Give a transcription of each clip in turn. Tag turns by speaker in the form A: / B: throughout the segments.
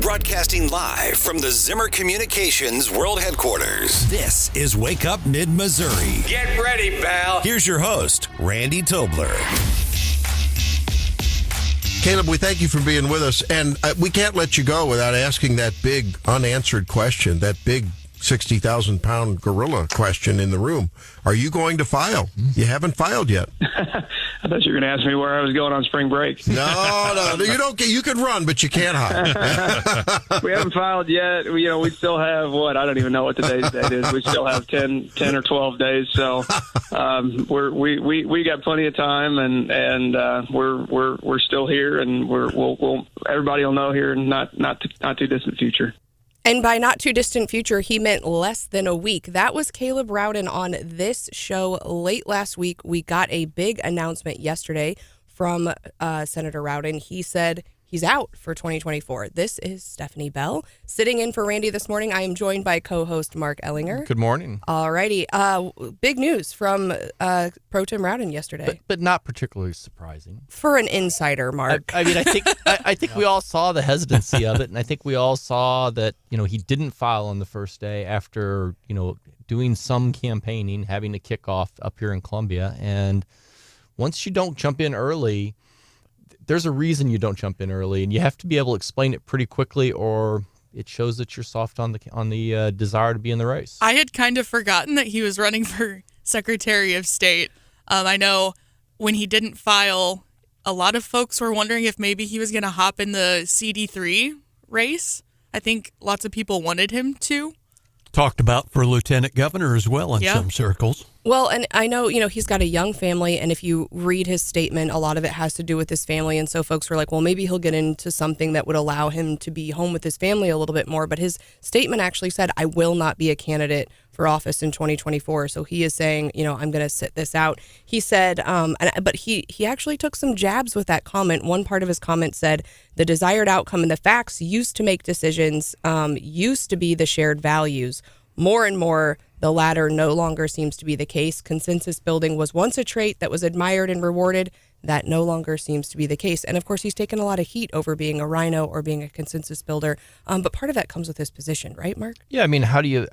A: Broadcasting live from the Zimmer Communications World Headquarters. This is Wake Up Mid-Missouri.
B: Get ready, pal.
A: Here's your host, Randy Tobler.
C: Caleb, we thank you for being with us, and we can't let you go without asking that big unanswered question, that big 60,000-pound gorilla question in the room. Are you going to file? You haven't filed yet.
D: I thought you were going to ask me where I was going on spring break.
C: No, you don't. You can run, but you can't hide.
D: We haven't filed yet. We still have I don't even know what today's date is. We still have 10 or 12 days. So we got plenty of time, and we're still here, and we'll everybody will know here in not too distant future.
E: And by not too distant future, he meant less than a week. That was Caleb Rowden on this show late last week. We got a big announcement yesterday from Senator Rowden. He said he's out for 2024. This is Stephanie Bell sitting in for Randy this morning. I am joined by co-host Mark Ellinger.
F: Good morning.
E: All righty. Big news from Pro Tem Rowden yesterday.
F: But not particularly surprising.
E: For an insider, Mark.
F: I mean, I think we all saw the hesitancy of it, and I think we all saw that, he didn't file on the first day after, doing some campaigning, having to kick off up here in Columbia. And once you don't jump in early, there's a reason you don't jump in early, and you have to be able to explain it pretty quickly, or it shows that you're soft on the desire to be in the race.
G: I had kind of forgotten that he was running for Secretary of State. I know when he didn't file, a lot of folks were wondering if maybe he was going to hop in the CD3 race. I think lots of people wanted him to.
H: Talked about for lieutenant governor as well in some circles.
E: Well, and I know, he's got a young family, and if you read his statement, a lot of it has to do with his family, and so folks were like, well, maybe he'll get into something that would allow him to be home with his family a little bit more, but his statement actually said, I will not be a candidate for office in 2024, so he is saying, I'm going to sit this out. He said, but he actually took some jabs with that comment. One part of his comment said, the desired outcome and the facts used to make decisions, used to be the shared values. More and more, the latter no longer seems to be the case. Consensus building was once a trait that was admired and rewarded. That no longer seems to be the case. And of course, he's taken a lot of heat over being a rhino or being a consensus builder. But part of that comes with his position, right, Mark?
F: Yeah, I mean, how do you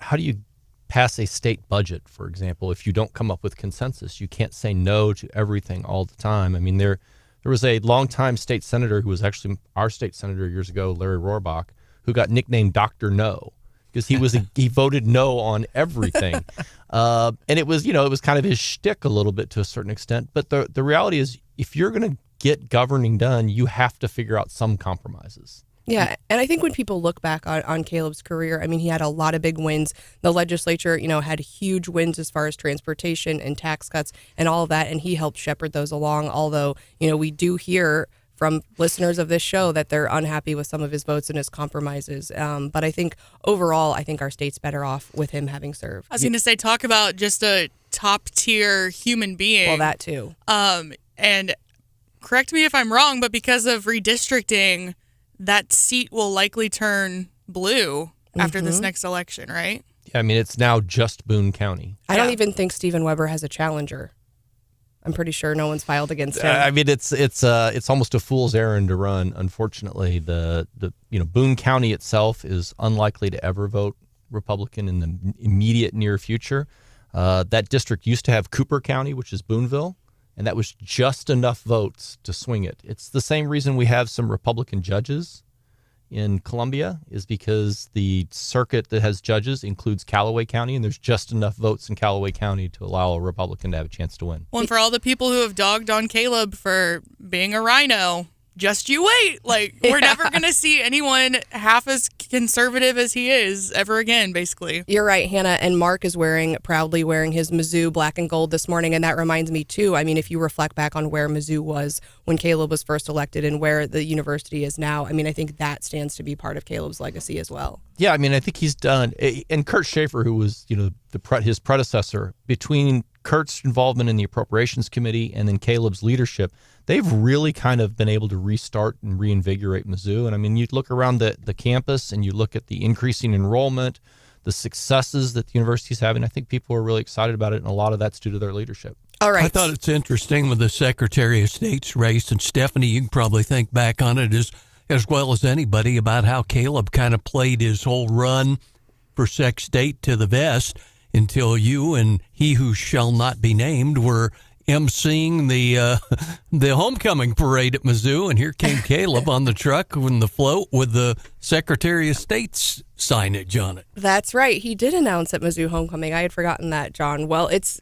F: pass a state budget, for example, if you don't come up with consensus? You can't say no to everything all the time. I mean, there was a longtime state senator who was actually our state senator years ago, Larry Rohrbach, who got nicknamed Dr. No, because he voted no on everything. And it was kind of his shtick a little bit to a certain extent. But the reality is, if you're going to get governing done, you have to figure out some compromises.
E: Yeah, and I think when people look back on Caleb's career, I mean, he had a lot of big wins. The legislature, had huge wins as far as transportation and tax cuts and all of that, and he helped shepherd those along, although, we do hear from listeners of this show that they're unhappy with some of his votes and his compromises. But I think overall, our state's better off with him having served.
G: I was going to say, talk about just a top-tier human being.
E: Well, that too.
G: And correct me if I'm wrong, but because of redistricting, that seat will likely turn blue after this next election, right?
F: Yeah, I mean, it's now just Boone County.
E: I don't even think Stephen Weber has a challenger. I'm pretty sure no one's filed against him.
F: I mean, it's almost a fool's errand to run. Unfortunately, the Boone County itself is unlikely to ever vote Republican in the immediate near future. That district used to have Cooper County, which is Booneville, and that was just enough votes to swing it. It's the same reason we have some Republican judges in Columbia, is because the circuit that has judges includes Callaway County, and there's just enough votes in Callaway County to allow a Republican to have a chance to win.
G: Well, and for all the people who have dogged on Caleb for being a rhino, just you wait. We're never going to see anyone half as conservative as he is ever again, basically.
E: You're right, Hannah. And Mark is proudly wearing his Mizzou black and gold this morning. And that reminds me, too, I mean, if you reflect back on where Mizzou was when Caleb was first elected and where the university is now, I mean, I think that stands to be part of Caleb's legacy as well.
F: Yeah, I mean, I think he's done. And Kurt Schaefer, who was, his predecessor, between Kurt's involvement in the Appropriations Committee and then Caleb's leadership, they've really kind of been able to restart and reinvigorate Mizzou. And I mean, you look around the campus and you look at the increasing enrollment, the successes that the university's having. I think people are really excited about it, and a lot of that's due to their leadership.
E: All right.
H: I thought it's interesting with the Secretary of State's race, and Stephanie, you can probably think back on it, is as well as anybody about how Caleb kind of played his whole run for Sex State to the vest until you and he who shall not be named were emceeing the homecoming parade at Mizzou, and here came Caleb on the truck in the float with the Secretary of State's signage on it.
E: That's right. He did announce at Mizzou homecoming. I had forgotten that, John. Well, it's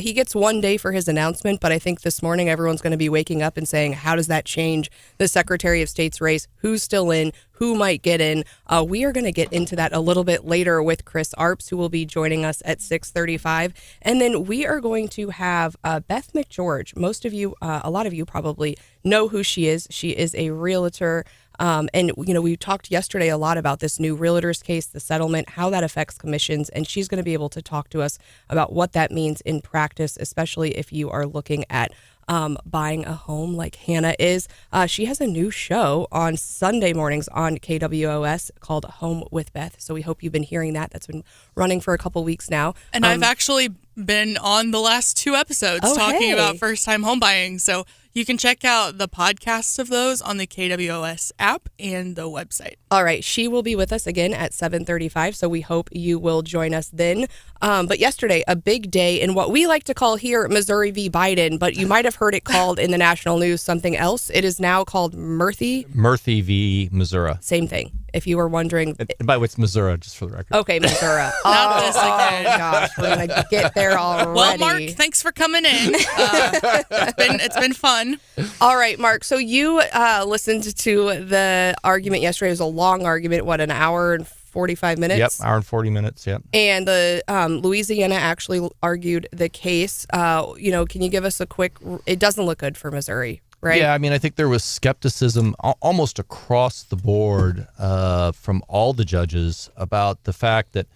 E: he gets one day for his announcement, but I think this morning everyone's going to be waking up and saying, how does that change the Secretary of State's race? Who's still in? Who might get in? We are going to get into that a little bit later with Chris Arps, who will be joining us at 6:35. And then we are going to have Beth McGeorge. Most of you, a lot of you probably know who she is. She is a realtor. And, we talked yesterday a lot about this new realtors case, the settlement, how that affects commissions. And she's going to be able to talk to us about what that means in practice, especially if you are looking at buying a home like Hannah is. She has a new show on Sunday mornings on KWOS called Home with Beth. So we hope you've been hearing that. That's been running for a couple weeks now.
G: And I've actually been on the last 2 episodes talking about first-time home buying. So you can check out the podcast of those on the KWOS app and the website.
E: All right. She will be with us again at 7:35, so we hope you will join us then. But yesterday, a big day in what we like to call here Missouri v. Biden, but you might have heard it called in the national news something else. It is now called Murphy.
F: Murphy v. Missouri.
E: Same thing. If you were wondering.
F: And by the way, it's Missouri, just for the record.
E: Okay, Missouri.
G: Not this again.
E: Oh, gosh. We're going to get there already.
G: Well, Mark, thanks for coming in. It's been fun.
E: All right, Mark. So you listened to the argument yesterday. It was a long argument, an hour and 45 minutes?
F: Yep, hour and 40 minutes, yep.
E: And the Louisiana actually argued the case. Can you give us a quick, it doesn't look good for Missouri, right?
F: Yeah, I think there was skepticism almost across the board from all the judges about the fact that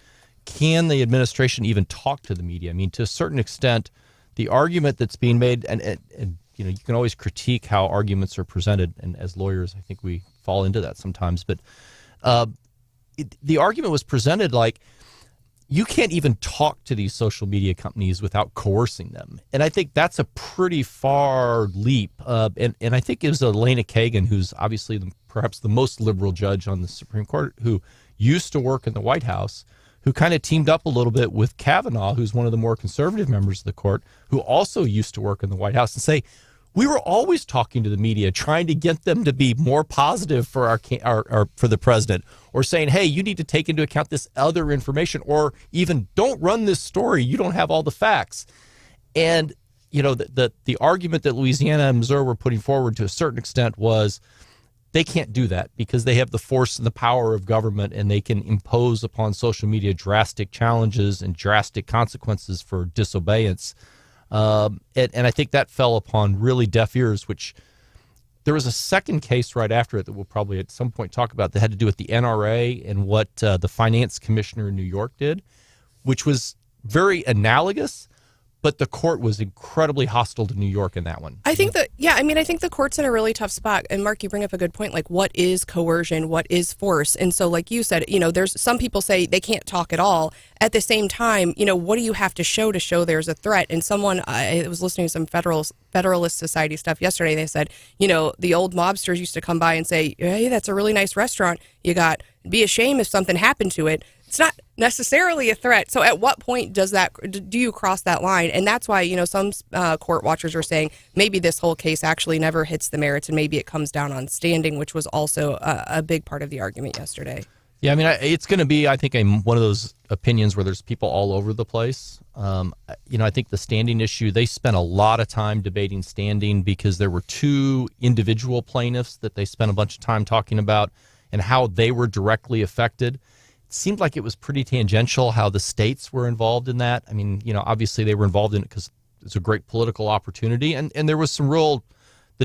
F: can the administration even talk to the media? To a certain extent, the argument that's being made, and you can always critique how arguments are presented, and as lawyers, I think we fall into that sometimes, but the argument was presented like you can't even talk to these social media companies without coercing them. And I think that's a pretty far leap. And I think it was Elena Kagan, who's obviously perhaps the most liberal judge on the Supreme Court, who used to work in the White House, who kind of teamed up a little bit with Kavanaugh, who's one of the more conservative members of the court, who also used to work in the White House, and say, we were always talking to the media, trying to get them to be more positive for our for the president, or saying, hey, you need to take into account this other information, or even don't run this story. You don't have all the facts. And, the argument that Louisiana and Missouri were putting forward to a certain extent was they can't do that because they have the force and the power of government, and they can impose upon social media drastic challenges and drastic consequences for disobedience. And I think that fell upon really deaf ears, which there was a second case right after it that we'll probably at some point talk about that had to do with the NRA and what the finance commissioner in New York did, which was very analogous, but the court was incredibly hostile to New York in that one.
E: I think I think the court's in a really tough spot. And Mark, you bring up a good point, like what is coercion, what is force? And so like you said, there's some people say they can't talk at all. At the same time, what do you have to show there's a threat? And someone, I was listening to some Federalist Society stuff yesterday. They said, the old mobsters used to come by and say, hey, that's a really nice restaurant. Be ashamed if something happened to it. It's not necessarily a threat. So at what point do you cross that line? And that's why, some court watchers are saying maybe this whole case actually never hits the merits, and maybe it comes down on standing, which was also a big part of the argument yesterday.
F: Yeah, it's going to be, I think, one of those opinions where there's people all over the place. I think the standing issue, they spent a lot of time debating standing because there were 2 individual plaintiffs that they spent a bunch of time talking about and how they were directly affected. It seemed like it was pretty tangential how the states were involved in that. Obviously they were involved in it because it's a great political opportunity. And there was the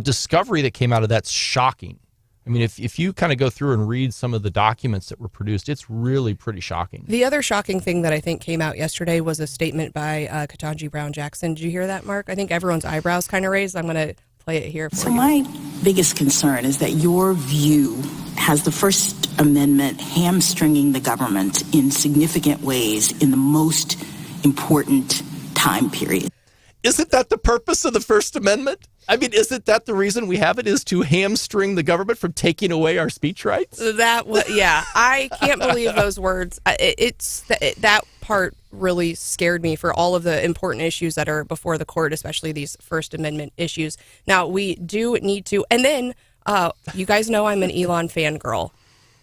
F: discovery that came out of that's shocking. If you kind of go through and read some of the documents that were produced, it's really pretty shocking.
E: The other shocking thing that I think came out yesterday was a statement by Ketanji Brown Jackson. Did you hear that, Mark? I think everyone's eyebrows kind of raised. I'm going to play it here for you.
B: So my biggest concern is that your view has the First Amendment hamstringing the government in significant ways in the most important time period.
F: isn't that the purpose of the First Amendment? I mean, isn't that the reason we have it, is to hamstring the government from taking away our speech rights?
E: Yeah, I can't believe those words. That part really scared me for all of the important issues that are before the court, especially these First Amendment issues. Now, we do need to, and then you guys know I'm an Elon fangirl.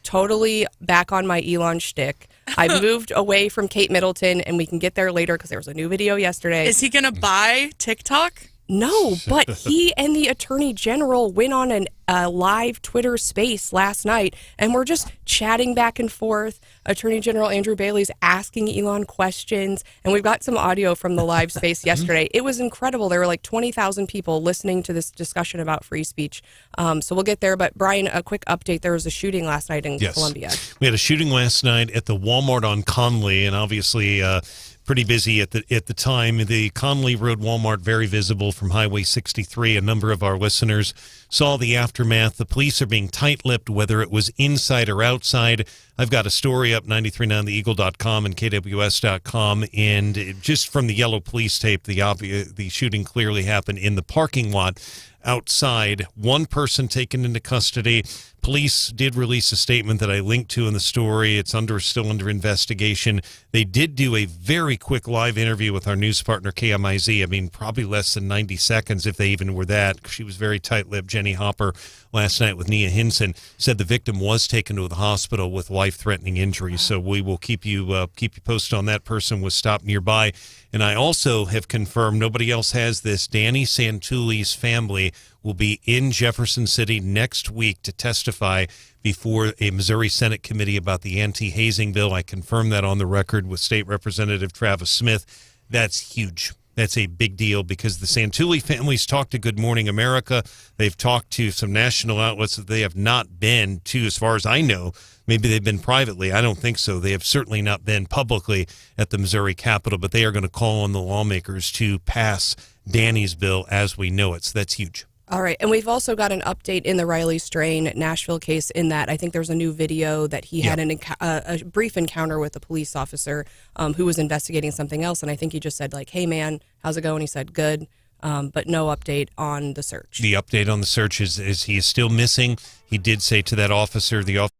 E: Totally back on my Elon shtick. I moved away from Kate Middleton, and we can get there later because there was a new video yesterday.
G: Is he going to buy TikTok?
E: No, but he and the Attorney General went on a live Twitter space last night, and we're just chatting back and forth. Attorney General Andrew Bailey's asking Elon questions, and we've got some audio from the live space yesterday. It was incredible. There were like 20,000 people listening to this discussion about free speech. So we'll get there. But Brian, a quick update. There was a shooting last night in Columbia.
I: We had a shooting last night at the Walmart on Conley, and obviously pretty busy at the time. The Conley Road Walmart, very visible from Highway 63. A number of our listeners saw the aftermath. The police are being tight-lipped, whether it was inside or outside. I've got a story up 939theeagle.com and KWOS.com, and just from the yellow police tape, the shooting clearly happened in the parking lot outside. One person taken into custody. Police did release a statement that I linked to in the story. It's still under investigation. They did do a very quick live interview with our news partner, KMIZ. I mean, probably less than 90 seconds, if they even were that. She was very tight-lipped. Jenny Hopper last night with Nia Hinson said the victim was taken to the hospital with life-threatening injuries. So we will keep you posted on that. Person was stopped nearby. And I also have confirmed, nobody else has this, Danny Santuli's family will be in Jefferson City next week to testify before a Missouri Senate committee about the anti-hazing bill. I confirmed that on the record with State Representative Travis Smith. That's huge. That's a big deal because the Santulli families talked to Good Morning America. They've talked to some national outlets that they have not been to, as far as I know. Maybe they've been privately. I don't think so. They have certainly not been publicly at the Missouri Capitol, but they are going to call on the lawmakers to pass Danny's bill as we know it. So that's huge.
E: All right. And we've also got an update in the Riley Strain Nashville case in that I think there's a new video that he had a brief encounter with a police officer who was investigating something else. And I think he just said, like, hey, man, how's it going? He said, good. But no update on the search.
I: The update on the search is he is still missing. He did say to that officer, the officer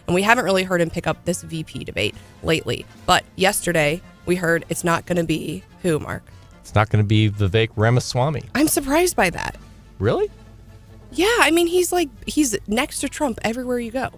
E: And we haven't really heard him pick up this VP debate lately. But yesterday, we heard it's not going to be who, Mark?
F: It's not going to be Vivek Ramaswamy.
E: I'm surprised by that.
F: Really?
E: Yeah, I mean, he's next to Trump everywhere you go.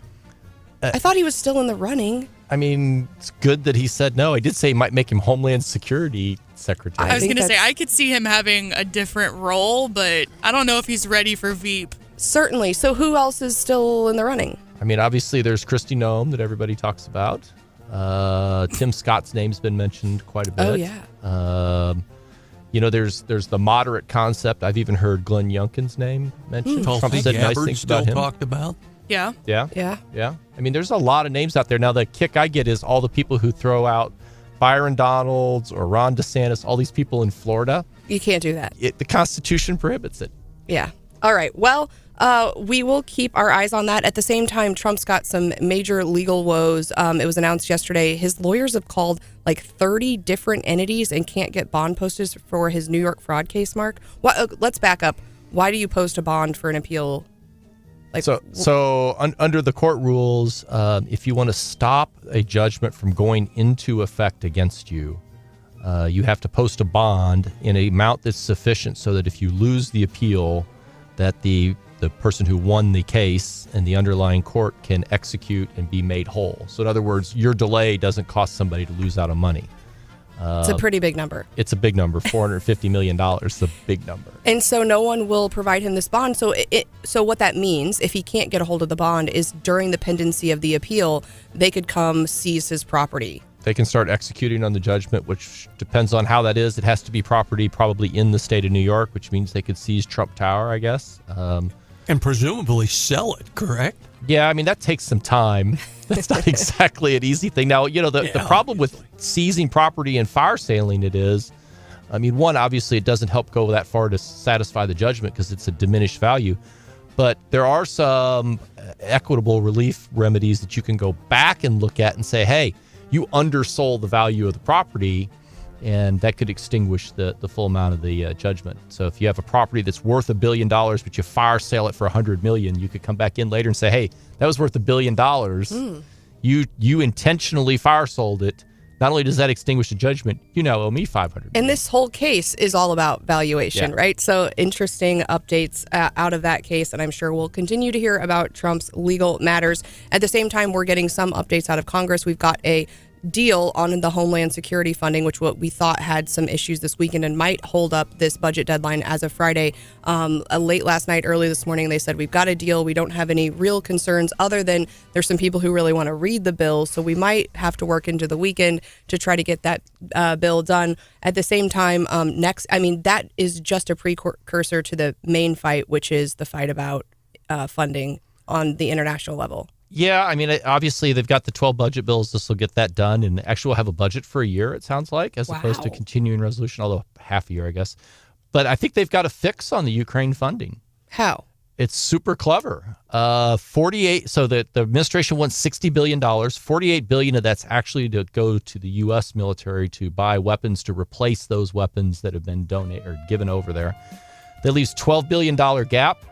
E: I thought he was still in the running.
F: I mean, it's good that he said no. He did say he might make him Homeland Security Secretary.
G: I was going to say, I could see him having a different role, but I don't know if he's ready for Veep.
E: Certainly. So who else is still in the running?
F: I mean, obviously, there's Kristi Noem that everybody talks about. Tim Scott's name's been mentioned quite a bit.
E: Oh, yeah.
F: There's the moderate concept. I've even heard Glenn Youngkin's name mentioned. Trump said nice things about him.
H: Talked about.
G: Yeah.
F: Yeah. I mean, there's a lot of names out there. Now, the kick I get is all the people who throw out Byron Donalds or Ron DeSantis, all these people in Florida.
E: You can't do that.
F: The Constitution prohibits it.
E: Yeah. All right. Well, we will keep our eyes on that. At the same time, Trump's got some major legal woes. It was announced yesterday. His lawyers have called like 30 different entities and can't get bond posters for his New York fraud case, Mark. Let's back up. Why do you post a bond for an appeal?
F: Under the court rules, if you want to stop a judgment from going into effect against you, you have to post a bond in an amount that's sufficient so that if you lose the appeal, that the person who won the case and the underlying court can execute and be made whole. So in other words, your delay doesn't cost somebody to lose out on money.
E: It's a pretty big number.
F: It's a big number. $450 million is a big number.
E: And so no one will provide him this bond. So so what that means, if he can't get a hold of the bond, is during the pendency of the appeal, they could come seize his property.
F: They can start executing on the judgment, which depends on how that is. It has to be property probably in the state of New York, which means they could seize Trump Tower, I guess.
H: And presumably sell it, correct?
F: Yeah, I mean, that takes some time. That's not exactly an easy thing. Now, the problem with seizing property and fire saling it is, I mean, one, obviously it doesn't help go that far to satisfy the judgment because it's a diminished value. But there are some equitable relief remedies that you can go back and look at and say, hey, you undersold the value of the property, and that could extinguish the full amount of the judgment. So if you have a property that's worth $1 billion, but you fire sale it for $100 million, you could come back in later and say, hey, that was worth $1 billion. You intentionally fire sold it. Not only does that extinguish the judgment, you now owe me $500 million.
E: And this whole case is all about valuation, right? So interesting updates out of that case, and I'm sure we'll continue to hear about Trump's legal matters. At the same time, we're getting some updates out of Congress. We've got a deal on the Homeland Security funding, which what we thought had some issues this weekend and might hold up this budget deadline as of Friday. Late last night, early this morning, they said, we've got a deal. We don't have any real concerns other than there's some people who really want to read the bill. So we might have to work into the weekend to try to get that bill done. At the same time, that is just a precursor to the main fight, which is the fight about funding on the international level.
F: Yeah, I mean, obviously they've got the 12 budget bills. This will get that done, and actually we'll have a budget for a year, it sounds like, as opposed to continuing resolution, although half a year, I guess. But I think they've got a fix on the Ukraine funding.
E: How?
F: It's super clever. So the administration wants $60 billion. $48 billion of that's actually to go to the U.S. military to buy weapons to replace those weapons that have been donated or given over there. That leaves $12 billion gap.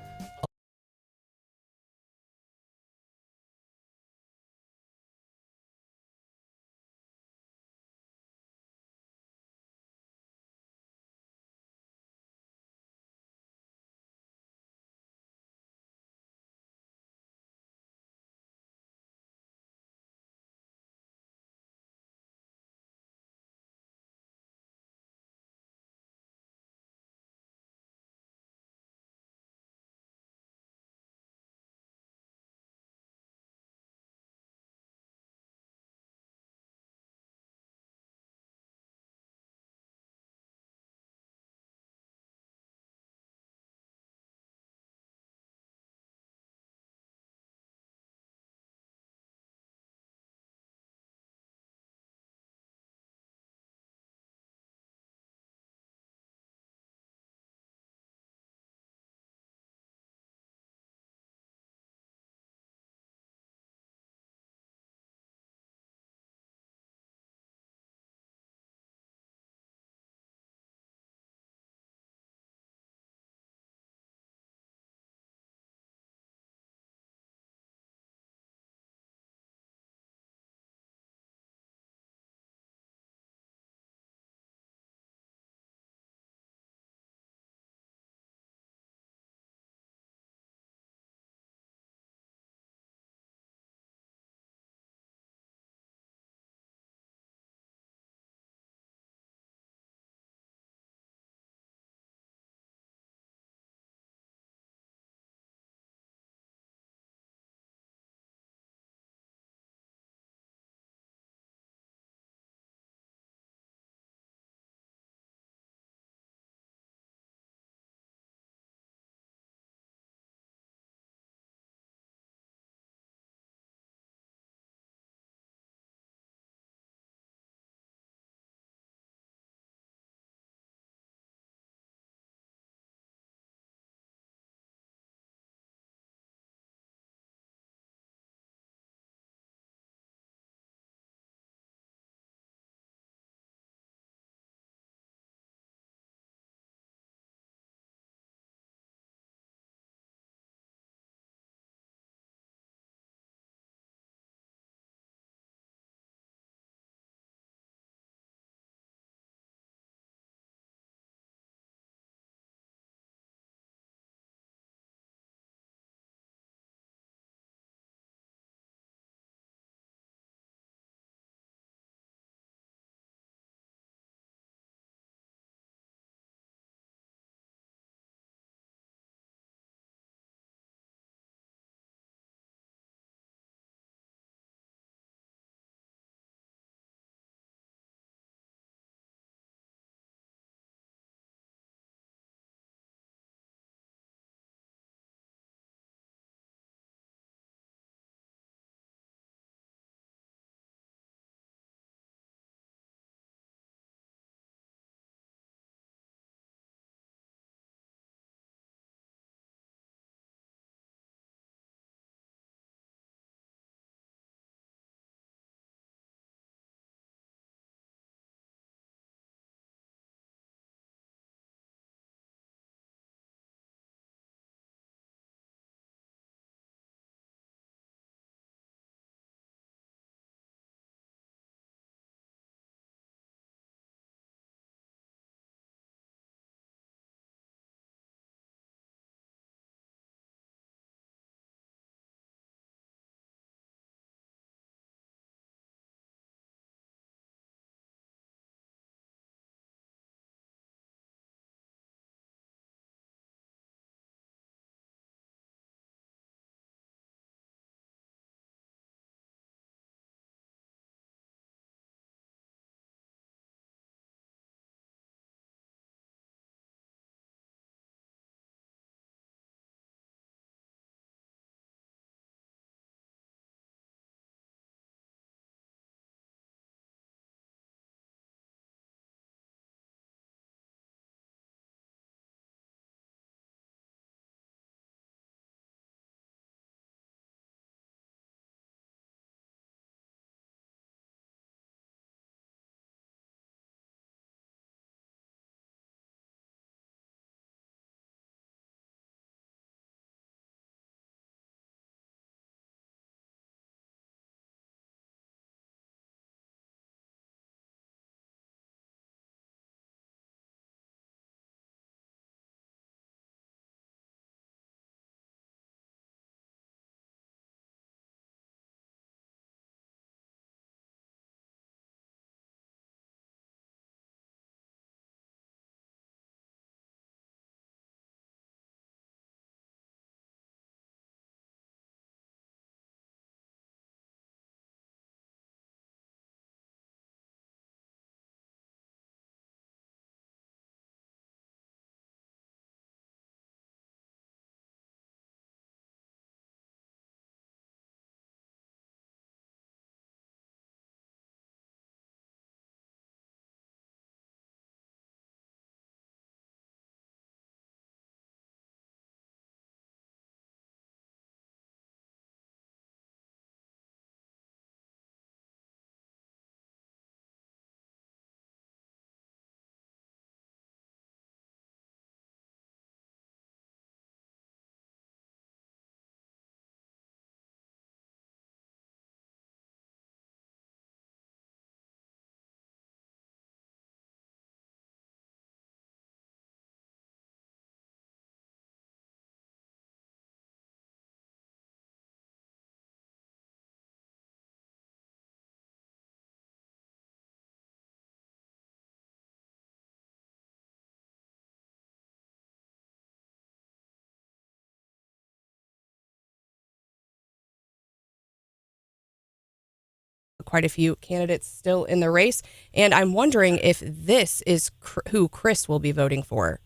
E: Quite a few candidates still in the race, and I'm wondering if this is who Chris will be voting for.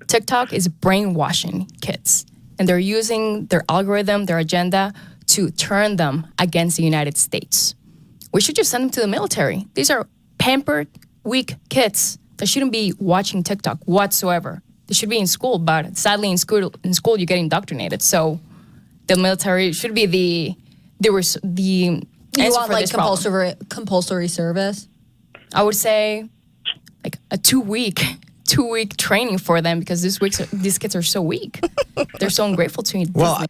J: TikTok is brainwashing kids, and they're using their algorithm, their agenda, to turn them against the United States. We should just send them to the military. These are pampered, weak kids that shouldn't be watching TikTok whatsoever. They should be in school, but sadly in school you get indoctrinated. So the military should be the you want like
K: compulsory service?
J: I would say like a two-week training for them, because these kids are so weak. They're so ungrateful to me.
C: Well,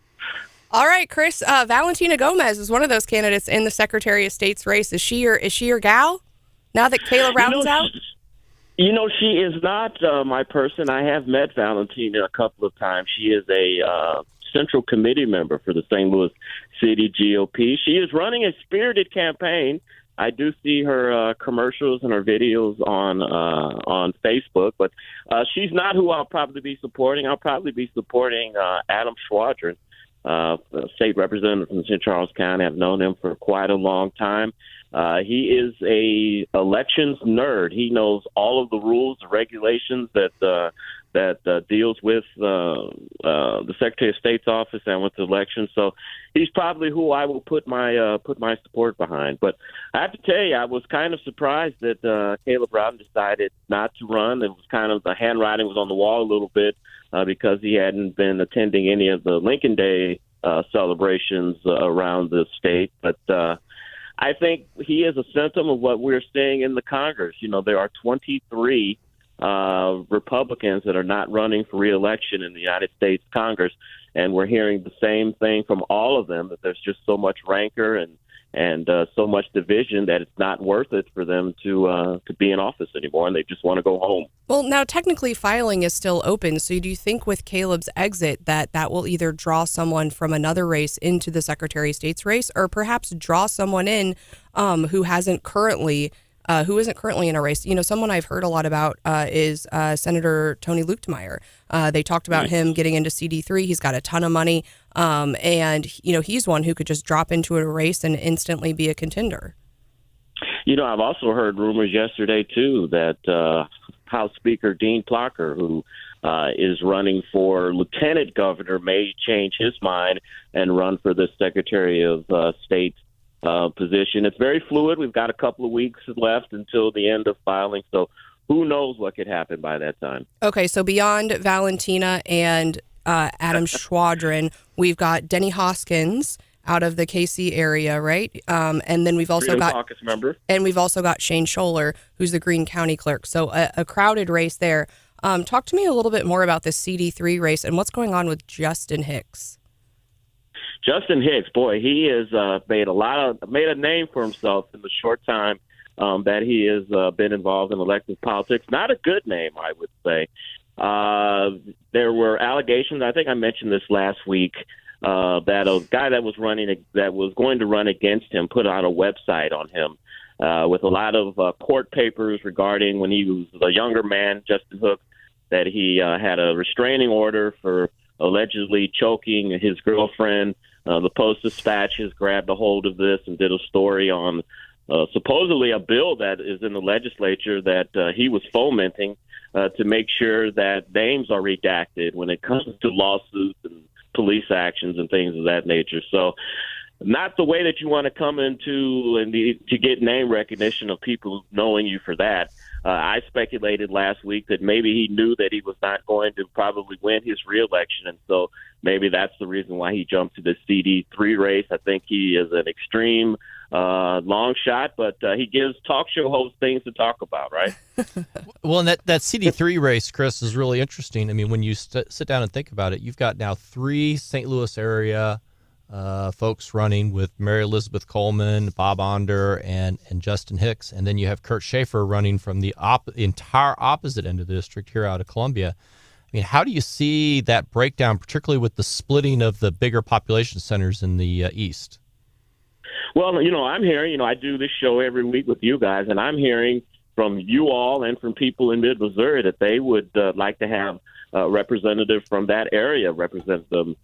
E: all right, Chris. Valentina Gomez is one of those candidates in the Secretary of State's race. Is she your gal? Now that Caleb Rowden's out.
L: She is not my person. I have met Valentina a couple of times. She is a Central Committee member for the St. Louis City GOP. She is running a spirited campaign. I do see her commercials and her videos on Facebook, but she's not who I'll probably be supporting. I'll probably be supporting Adam Schwadron, state representative from St. Charles County. I've known him for quite a long time. He is a elections nerd. He knows all of the rules, the regulations that deals with the Secretary of State's office and with the elections. So he's probably who I will put my support behind. But I have to tell you, I was kind of surprised that Caleb Rowden decided not to run. It was kind of the handwriting was on the wall a little bit because he hadn't been attending any of the Lincoln Day celebrations around the state. But I think he is a symptom of what we're seeing in the Congress. There are 23 Republicans that are not running for re-election in the United States Congress, and we're hearing the same thing from all of them, that there's just so much rancor and so much division that it's not worth it for them to be in office anymore, and they just want to go home.
E: Well, now technically filing is still open, so do you think with Caleb's exit that will either draw someone from another race into the Secretary of State's race, or perhaps draw someone in who isn't currently in a race? Someone I've heard a lot about is Senator Tony Luetkemeyer. They talked about him getting into CD3. He's got a ton of money, and he's one who could just drop into a race and instantly be a contender.
L: I've also heard rumors yesterday too that House Speaker Dean Plocker, who is running for lieutenant governor, may change his mind and run for the Secretary of State position. It's very fluid. We've got a couple of weeks left until the end of filing, so who knows what could happen by that time. Okay,
E: so beyond Valentina and Adam Schwadron, we've got Denny Hoskins out of the KC area, right? And then we've also got
L: caucus member.
E: And we've also got Shane Scholler, who's the Greene County clerk. So a crowded race there. Talk to me a little bit more about this CD3 race and what's going on with Justin Hicks.
L: Justin Hicks, boy, he has made a name for himself in the short time that he has been involved in elective politics. Not a good name, I would say. There were allegations, I think I mentioned this last week, that a guy that was going to run against him put out a website on him with a lot of court papers regarding when he was a younger man, Justin Hicks, that he had a restraining order for allegedly choking his girlfriend. The Post-Dispatch has grabbed a hold of this and did a story on supposedly a bill that is in the legislature that he was fomenting to make sure that names are redacted when it comes to lawsuits and police actions and things of that nature. So not the way that you want to come into and to get name recognition of people knowing you for that. I speculated last week that maybe he knew that he was not going to probably win his reelection, and so maybe that's the reason why he jumped to the CD3 race. I think he is an extreme long shot, but he gives talk show hosts things to talk about, right?
F: Well, and that CD3 race, Chris, is really interesting. I mean, when you sit down and think about it, you've got now 3 St. Louis area folks running with Mary Elizabeth Coleman, Bob Onder, and Justin Hicks. And then you have Kurt Schaefer running from the entire opposite end of the district here out of Columbia. I mean, how do you see that breakdown, particularly with the splitting of the bigger population centers in the East?
L: Well, I'm hearing, I do this show every week with you guys, and I'm hearing from you all and from people in mid-Missouri that they would like to have representative from that area represent them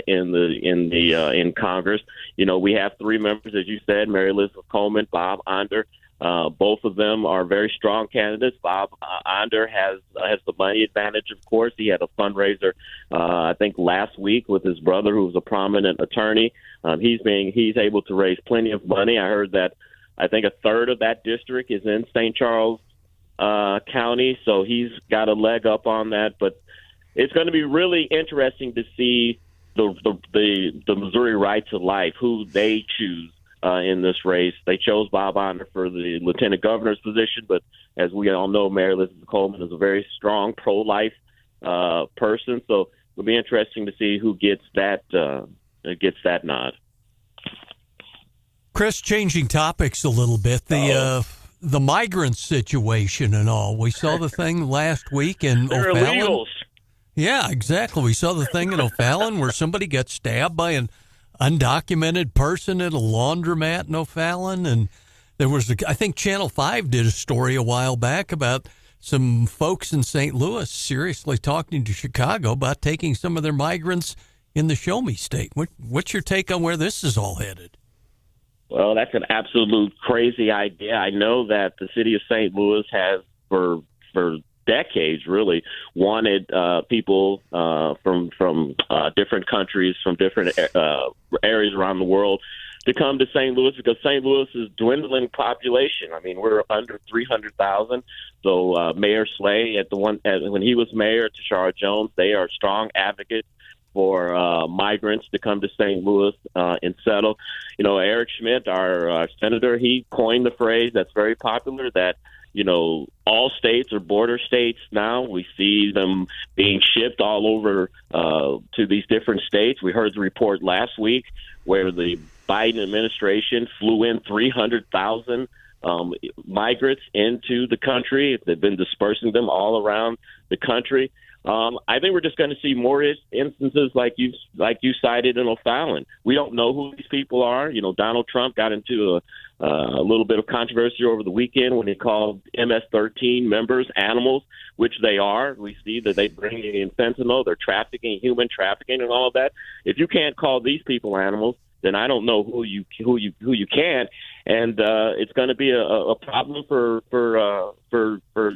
L: in Congress. You know, we have three members, as you said, Mary Elizabeth Coleman, Bob Onder. Both of them are very strong candidates. Bob Onder has the money advantage, of course. He had a fundraiser, I think, last week with his brother, who was a prominent attorney. He's able to raise plenty of money. I heard that I think a third of that district is in St. Charles County, so he's got a leg up on that. But it's going to be really interesting to see the Missouri Right to Life, who they choose in this race. They chose Bob Onder for the lieutenant governor's position, but as we all know, Mary Elizabeth Coleman is a very strong pro-life person. So it'll be interesting to see who gets that nod.
H: Chris, changing topics a little bit, the migrant situation and all. We saw the thing last week in
L: They're
H: O'Fallon.
L: illegals.
H: Yeah, exactly. We saw the thing in O'Fallon where somebody got stabbed by an undocumented person at a laundromat in O'Fallon, and there was, I think Channel 5 did a story a while back about some folks in St. Louis seriously talking to Chicago about taking some of their migrants in the Show Me State. What's your take on where this is all headed?
L: Well, that's an absolute crazy idea. I know that the city of St. Louis has, for decades, really wanted people from different countries, from different areas around the world to come to St. Louis, because St. Louis is dwindling population. I mean, we're under 300,000. So Mayor Slay, when he was mayor, Tashara Jones, they are strong advocates for migrants to come to St. Louis and settle. You know, Eric Schmidt, our senator, he coined the phrase that's very popular, that, you know, all states are border states now. We see them being shipped all over to these different states. We heard the report last week where the Biden administration flew in 300,000 migrants into the country. They've been dispersing them all around the country. I think we're just going to see more instances like you cited in O'Fallon. We don't know who these people are. You know, Donald Trump got into a little bit of controversy over the weekend when he called MS-13 members animals, which they are. We see that they bring in fentanyl, they're trafficking, human trafficking, and all of that. If you can't call these people animals, then I don't know who you can, and it's going to be a problem for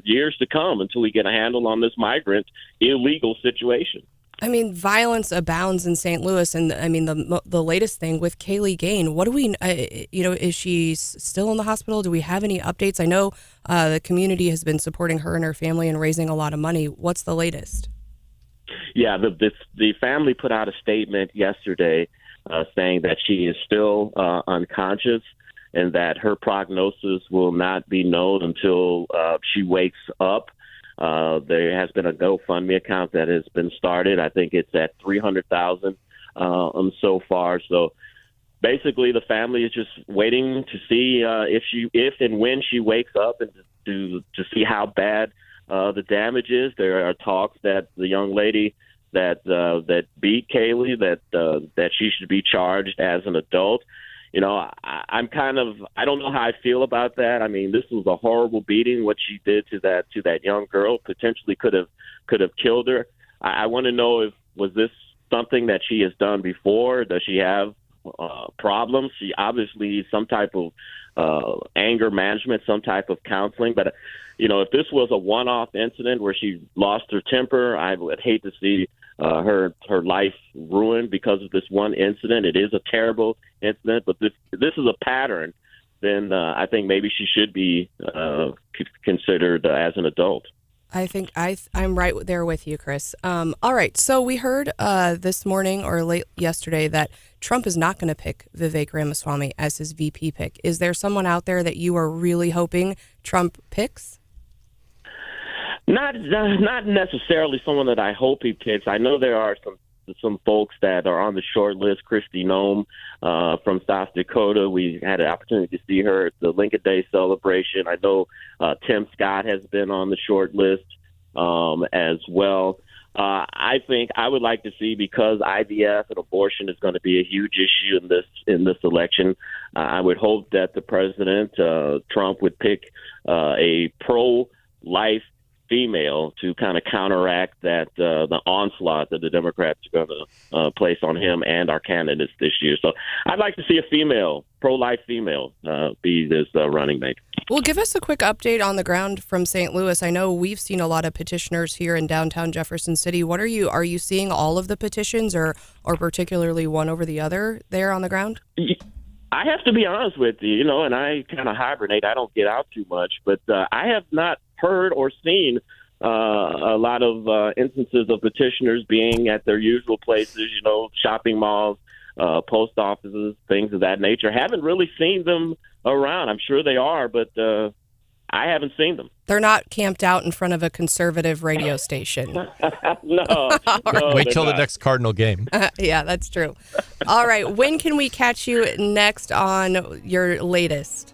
L: years to come until we get a handle on this migrant illegal situation.
E: I mean, violence abounds in St. Louis, and I mean the latest thing with Kaylee Gain. What do we, is she still in the hospital? Do we have any updates? I know the community has been supporting her and her family and raising a lot of money. What's the latest?
L: Yeah, the family put out a statement yesterday saying that she is still unconscious and that her prognosis will not be known until she wakes up. There has been a GoFundMe account that has been started. I think it's at $300,000 so far. So basically, the family is just waiting to see if and when she wakes up, and to see how bad the damage is. There are talks that the young lady that beat Kaylee, that she should be charged as an adult. You know, I don't know how I feel about that. I mean, this was a horrible beating. What she did to that young girl potentially could have killed her. I want to know, was this something that she has done before? Does she have problems? She obviously needs some type of anger management, some type of counseling. But you know, if this was a one-off incident where she lost her temper, I would hate to see her life ruined because of this one incident. It is a terrible incident, but this is a pattern. Then I think maybe she should be considered as an adult.
E: I think I'm right there with you, Chris. All right, so we heard this morning or late yesterday that Trump is not going to pick Vivek Ramaswamy as his VP pick. Is there someone out there that you are really hoping Trump picks?
L: Not necessarily someone that I hope he picks. I know there are some folks that are on the short list. Kristi Noem from South Dakota. We had an opportunity to see her at the Lincoln Day celebration. I know Tim Scott has been on the short list as well. I think I would like to see, because IVF and abortion is going to be a huge issue in this election, I would hope that the president, Trump, would pick a pro-life female to kind of counteract that the onslaught that the Democrats are going to place on him and our candidates this year. So I'd like to see a female, pro-life female, be this running mate.
E: Well, give us a quick update on the ground from St. Louis. I know we've seen a lot of petitioners here in downtown Jefferson City. Are you seeing all of the petitions or particularly one over the other there on the ground?
L: I have to be honest with you, and I kind of hibernate. I don't get out too much, but I have not heard or seen a lot of instances of petitioners being at their usual places, shopping malls, post offices, things of that nature. Haven't really seen them around. I'm sure they are, but I haven't seen them.
E: They're not camped out in front of a conservative radio station.
L: No.
F: Wait till the next Cardinal game.
E: Yeah, that's true. All right. When can we catch you next on your latest?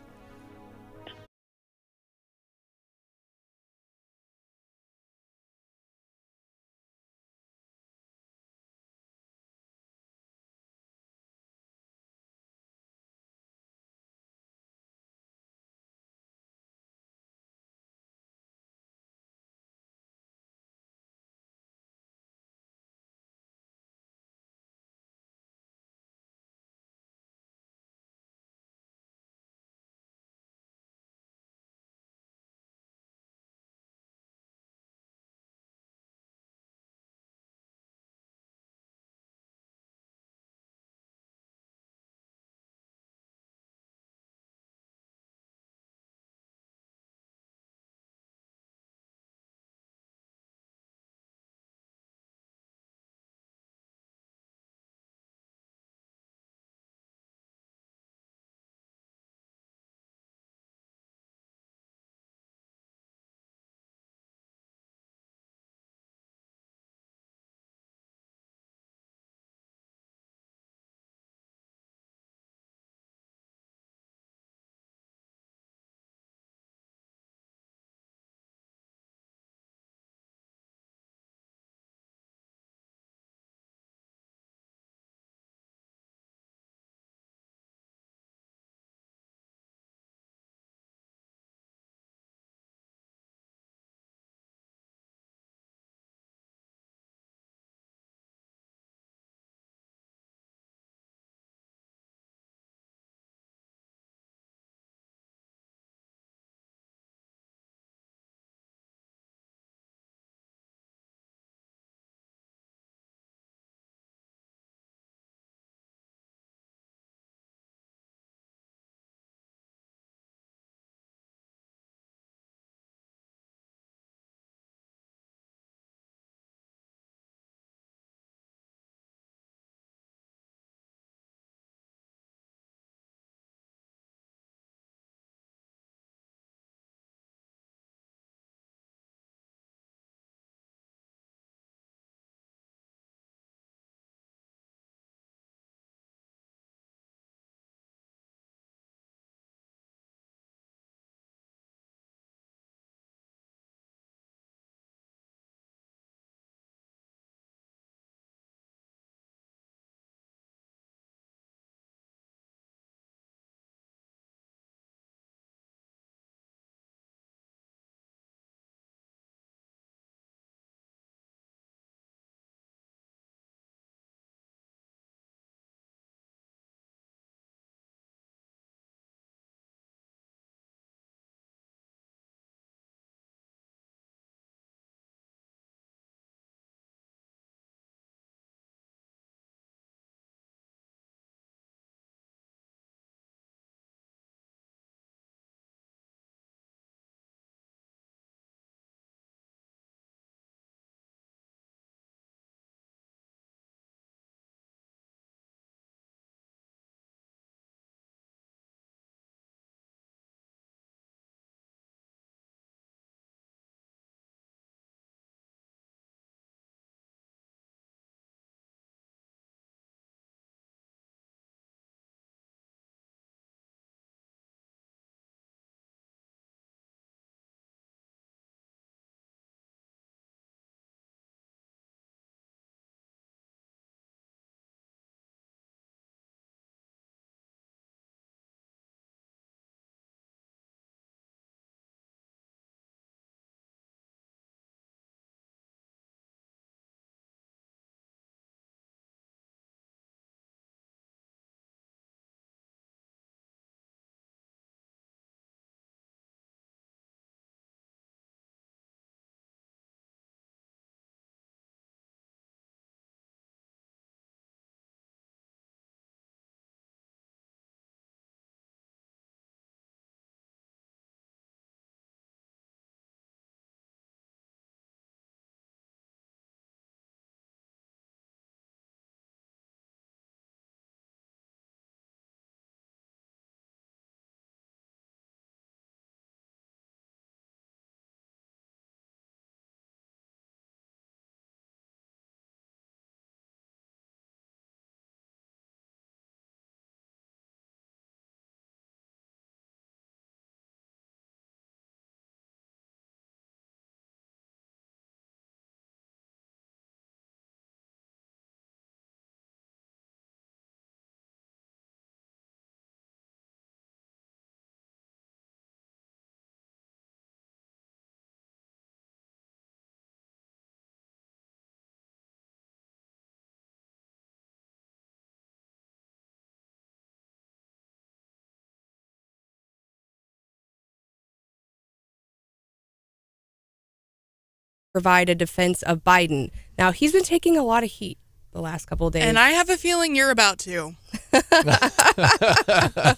E: provide a defense of Biden. Now, he's been taking a lot of heat the last couple of days.
G: And I have a feeling you're about to.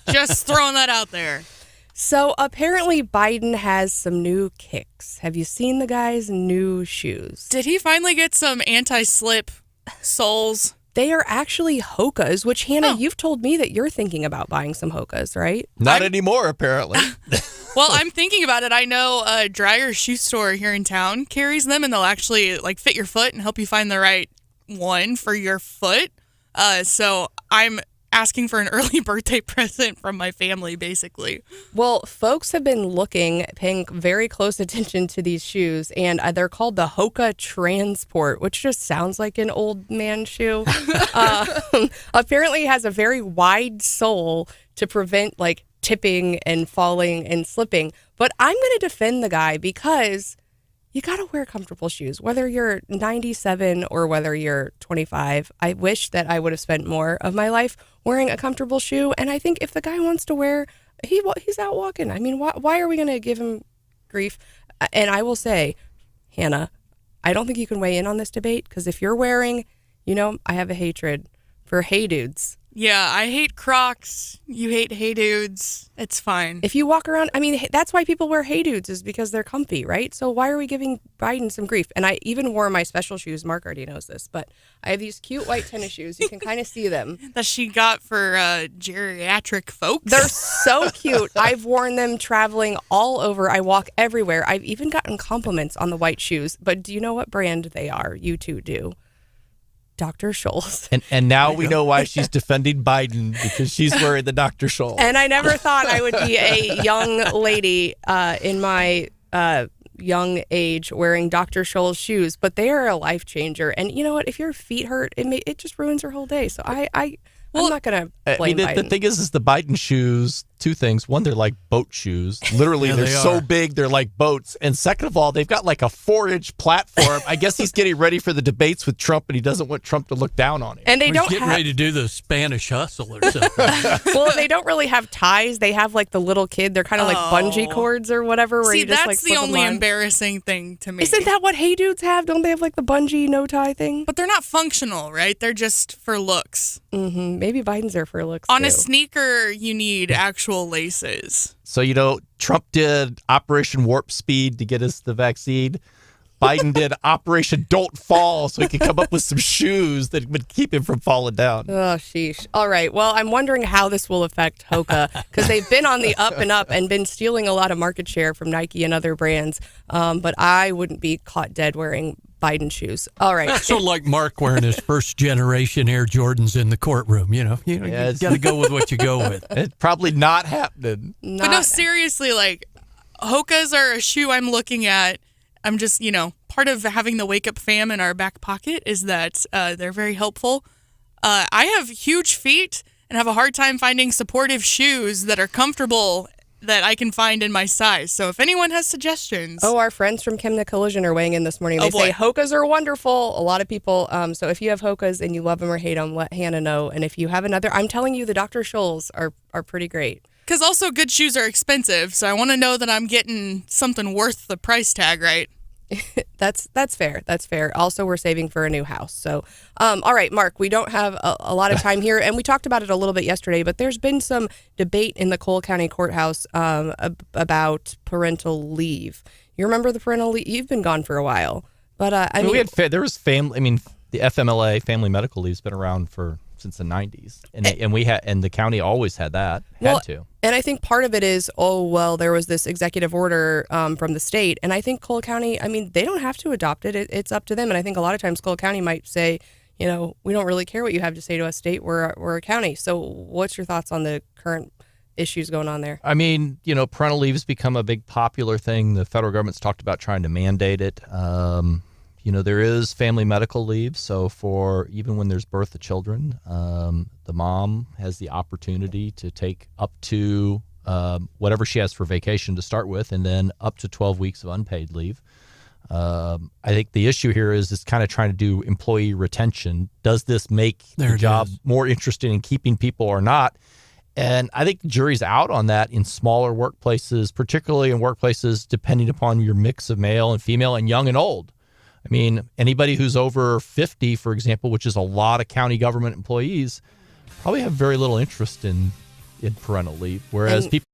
G: Just throwing that out there.
E: So apparently Biden has some new kicks. Have you seen the guy's new shoes?
G: Did he finally get some anti-slip soles?
E: They are actually Hoka's, which, Hannah, you've told me that you're thinking about buying some Hoka's, right?
F: Not anymore, apparently.
G: Well, I'm thinking about it. I know a Dryer shoe store here in town carries them, and they'll actually fit your foot and help you find the right one for your foot. So I'm asking for an early birthday present from my family, basically.
E: Well, folks have been paying very close attention to these shoes, and they're called the Hoka Transport, which just sounds like an old man shoe. Apparently, it has a very wide sole to prevent tipping and falling and slipping. But I'm going to defend the guy because you got to wear comfortable shoes, whether you're 97 or whether you're 25. I wish that I would have spent more of my life wearing a comfortable shoe. And I think if the guy wants to wear, he's out walking. I mean, why are we going to give him grief? And I will say, Hannah, I don't think you can weigh in on this debate because if you're wearing, I have a hatred for Hey Dudes.
G: Yeah, I hate Crocs. You hate Hey Dudes. It's fine.
E: If you walk around, that's why people wear Hey Dudes is because they're comfy, right? So why are we giving Biden some grief? And I even wore my special shoes. Mark already knows this, but I have these cute white tennis shoes. You can kind of see them.
G: That she got for geriatric folks.
E: They're so cute. I've worn them traveling all over. I walk everywhere. I've even gotten compliments on the white shoes. But do you know what brand they are? You two do. Dr. Scholl's.
F: And now we know why she's defending Biden, because she's wearing the Dr. Scholl.
E: And I never thought I would be a young lady in my young age wearing Dr. Scholl's shoes, but they are a life changer. And you know what? If your feet hurt, it just ruins your whole day. So I'm not going to blame Biden.
F: The thing is the Biden shoes, two things. One, they're like boat shoes. Literally, they're so big, they're like boats. And second of all, they've got like a 4-inch platform. I guess he's getting ready for the debates with Trump, and he doesn't want Trump to look down on him.
E: And
H: He's getting ready to do the Spanish hustle or something.
E: Well, they don't really have ties. They have the little kid. They're kind of like bungee cords or whatever. Where you just
G: that's the only embarrassing thing to me.
E: Isn't that what Hey Dudes have? Don't they have the bungee no tie thing?
G: But they're not functional, right? They're just for looks.
E: Mm-hmm. Maybe Biden's are for looks
G: On
E: too.
G: a sneaker, you need actual laces.
F: So, Trump did Operation Warp Speed to get us the vaccine. Biden did Operation Don't Fall so he could come up with some shoes that would keep him from falling down.
E: Oh, sheesh. All right. Well, I'm wondering how this will affect Hoka because they've been on the up and up and been stealing a lot of market share from Nike and other brands. But I wouldn't be caught dead wearing Biden shoes. All right.
H: That's so like Mark wearing his first generation Air Jordans in the courtroom. You got to go with what you go with.
F: It's probably not happening.
G: But no, seriously, Hoka's are a shoe I'm looking at. I'm just, part of having the Wake Up fam in our back pocket is that they're very helpful. I have huge feet and have a hard time finding supportive shoes that are comfortable that I can find in my size. So if anyone has suggestions.
E: Oh, our friends from Chemna Collision are weighing in this morning. They say Hoka's are wonderful. A lot of people. So if you have Hoka's and you love them or hate them, let Hannah know. And if you have another, I'm telling you, the Dr. Scholl's are pretty great.
G: Because also good shoes are expensive. So I want to know that I'm getting something worth the price tag, right?
E: That's fair. That's fair. Also, we're saving for a new house. So, all right, Mark, we don't have a lot of time here, and we talked about it a little bit yesterday, but there's been some debate in the Cole County Courthouse about parental leave. You remember the parental leave? You've been gone for a while, but
F: there was family. I mean, the FMLA, family medical leave, has been around since the 90s, and the county always had that.
E: And I think part of it is, there was this executive order from the state, and I think Cole County, they don't have to adopt it. It's up to them, and I think a lot of times Cole County might say, we don't really care what you have to say to us, state. We're a county. So what's your thoughts on the current issues going on there?
F: Parental leave has become a big popular thing. The federal government's talked about trying to mandate it. There is family medical leave, so for even when there's birth of children, the mom has the opportunity to take up to whatever she has for vacation to start with, and then up to 12 weeks of unpaid leave. I think the issue here is kind of trying to do employee retention. Does this make the job more interesting in keeping people or not? And I think the jury's out on that in smaller workplaces, particularly in workplaces depending upon your mix of male and female and young and old. I mean, anybody who's over 50, for example, which is a lot of county government employees, probably have very little interest in parental leave, whereas people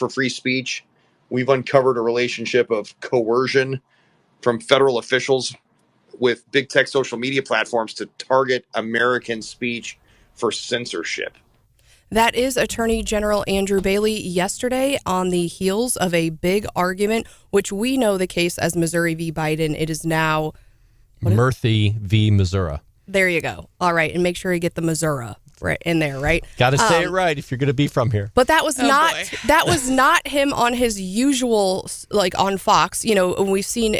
M: for free speech. We've uncovered a relationship of coercion from federal officials with big tech social media platforms to target American speech for censorship.
E: That is Attorney General Andrew Bailey yesterday on the heels of a big argument, which we know the case as Missouri v. Biden. It is now
F: Murphy v. Missouri.
E: There you go. All right. And make sure you get the Missouri right in there, right?
F: Got to say it right if you're going to be from here.
E: But that was that was not him on his usual, like on Fox. You know, we've seen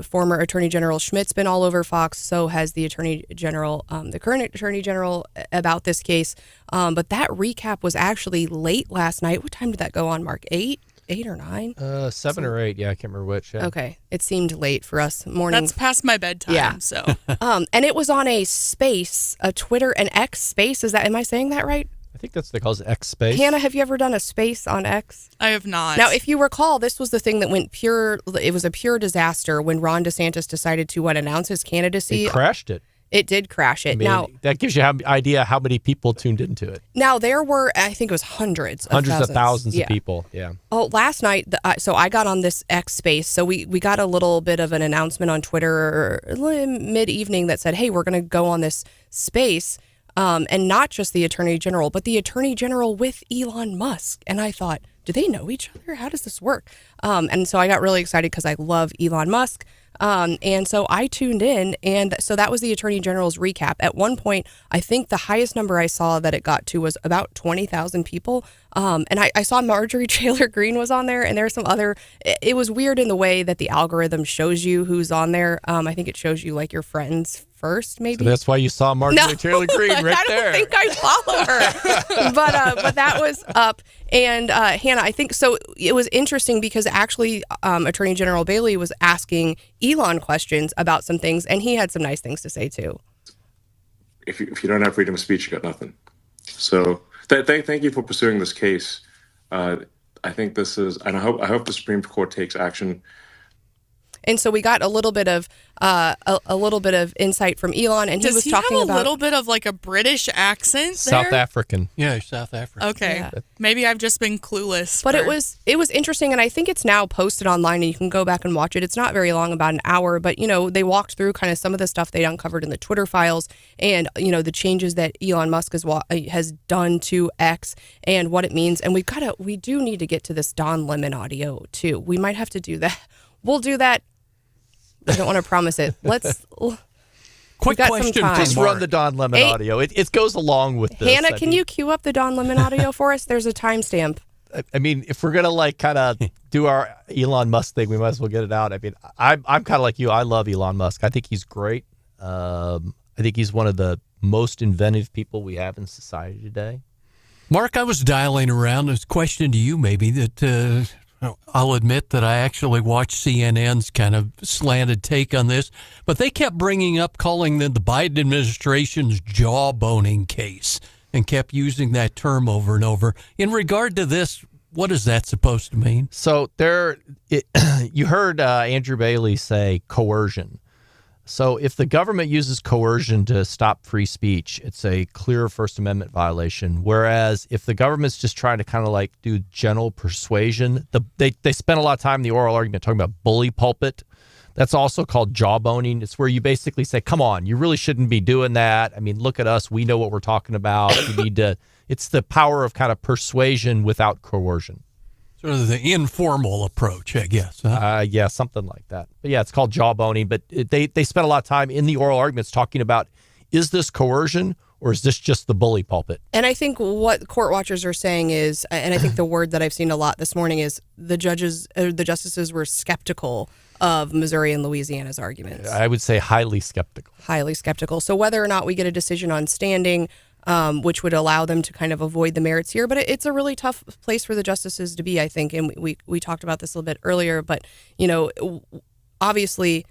E: former Attorney General Schmidt's been all over Fox. So has the Attorney General, the current Attorney General, about this case. But that recap was actually late last night. What time did that go on, Mark? 8 or 9?
F: 7 or 8. Yeah, I can't remember which. Yeah.
E: Okay. It seemed late for us morning.
G: That's past my bedtime.
E: Yeah.
G: So,
E: and it was on a space, a Twitter, an X space. Am I saying that right?
F: I think that's what they call it, X space.
E: Hannah, have you ever done a space on X?
G: I have not.
E: Now, if you recall, this was the thing that went pure. It was a pure disaster when Ron DeSantis decided to announce his candidacy.
F: He crashed it.
E: It did crash it.
F: I mean,
E: now
F: that gives you an idea how many people tuned into it.
E: Now there were, I think it was hundreds of
F: thousands of people. Yeah.
E: Oh, last night, so I got on this X space. So we got a little bit of an announcement on Twitter mid-evening that said, "Hey, we're going to go on this space." And not just the Attorney General, but the Attorney General with Elon Musk. And I thought, do they know each other? How does this work? And so I got really excited because I love Elon Musk. And so I tuned in, and so that was the Attorney General's recap. At one point, I think the highest number I saw that it got to was about 20,000 people. And I saw Marjorie Taylor Greene was on there, and there were some other. It was weird in the way that the algorithm shows you who's on there. I think it shows you like your friends first, maybe.
F: So that's why you saw Marjorie Taylor Greene right there.
E: I don't think I follow her, but that was up. And Hannah, I think so. It was interesting because actually, Attorney General Bailey was asking Elon questions about some things, and he had some nice things to say too.
N: If you don't have freedom of speech, you got nothing. So thank you for pursuing this case. I think this is, and I hope the Supreme Court takes action.
E: And so we got a little bit of insight from Elon, and he was talking about
G: a little bit of like a British accent.
F: South African.
H: Yeah, South African.
G: Okay,
E: yeah.
G: Maybe I've just been clueless.
E: But it was interesting, and I think it's now posted online, and you can go back and watch it. It's not very long, about an hour, but they walked through kind of some of the stuff they uncovered in the Twitter files, and the changes that Elon Musk has done to X and what it means. And we do need to get to this Don Lemon audio too. We might have to do that. We'll do that. I don't want to promise it. Let's.
H: Quick question.
F: Just run the Don Lemon audio. It goes along with this.
E: Hannah, can you cue up the Don Lemon audio for us? There's a timestamp.
F: I mean, if we're gonna kind of do our Elon Musk thing, we might as well get it out. I mean, I'm kind of like you. I love Elon Musk. I think he's great. I think he's one of the most inventive people we have in society today.
H: Mark, I was dialing around. There's a question to you, maybe that. I'll admit that I actually watched CNN's kind of slanted take on this, but they kept bringing up calling the Biden administration's jawboning case and kept using that term over and over. In regard to this, what is that supposed to mean?
F: So you heard Andrew Bailey say coercion. So if the government uses coercion to stop free speech, it's a clear First Amendment violation. Whereas if the government's just trying to kind of like do gentle persuasion, they spend a lot of time in the oral argument talking about bully pulpit. That's also called jawboning. It's where you basically say, come on, you really shouldn't be doing that. I mean, look at us. We know what we're talking about. You need to. It's the power of kind of persuasion without coercion.
H: Sort of the informal approach, I guess. Huh?
F: Yeah, something like that. But yeah, it's called jawboning. But they spent a lot of time in the oral arguments talking about, is this coercion or is this just the bully pulpit?
E: And I think what court watchers are saying is, and I think the word that I've seen a lot this morning is the justices were skeptical of Missouri and Louisiana's arguments.
F: I would say highly skeptical. Highly
E: skeptical. So whether or not we get a decision on standing, which would allow them to kind of avoid the merits here. But it's a really tough place for the justices to be, I think. And we talked about this a little bit earlier. But, obviously,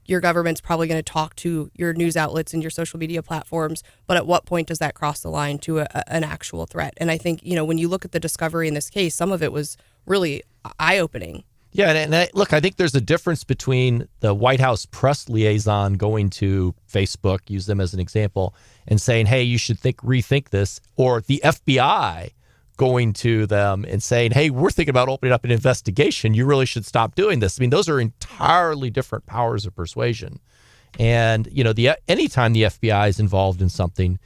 E: your government's probably going to talk to your news outlets and your social media platforms. But at what point does that cross the line to an actual threat? And I think, when you look at the discovery in this case, some of it was really eye-opening.
F: Yeah, and I think there's a difference between the White House press liaison going to Facebook, use them as an example, and saying, hey, you should rethink this, or the FBI going to them and saying, hey, we're thinking about opening up an investigation. You really should stop doing this. I mean, those are entirely different powers of persuasion. And, anytime the FBI is involved in something,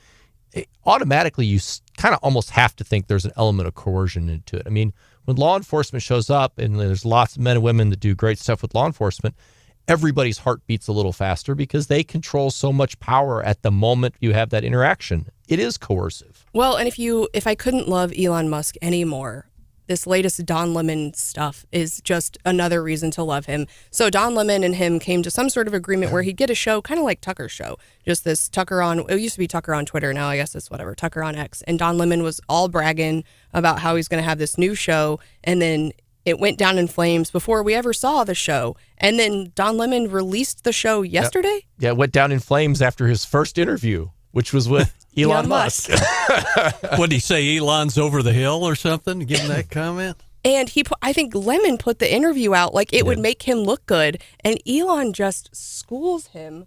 F: automatically you kind of almost have to think there's an element of coercion into it. I mean, when law enforcement shows up, and there's lots of men and women that do great stuff with law enforcement, everybody's heart beats a little faster because they control so much power at the moment you have that interaction. It is coercive.
E: Well, and if I couldn't love Elon Musk anymore, this latest Don Lemon stuff is just another reason to love him. So Don Lemon and him came to some sort of agreement where he'd get a show, kind of like Tucker's show. Just this Tucker on, it used to be Tucker on Twitter. Now I guess it's whatever, Tucker on X. And Don Lemon was all bragging about how he's going to have this new show. And then it went down in flames before we ever saw the show. And then Don Lemon released the show yesterday?
F: Yeah, it went down in flames after his first interview, which was with Elon Musk.
H: What did he say? Elon's over the hill or something? Give him that comment?
E: And I think Lemon put the interview out like it would make him look good. And Elon just schools him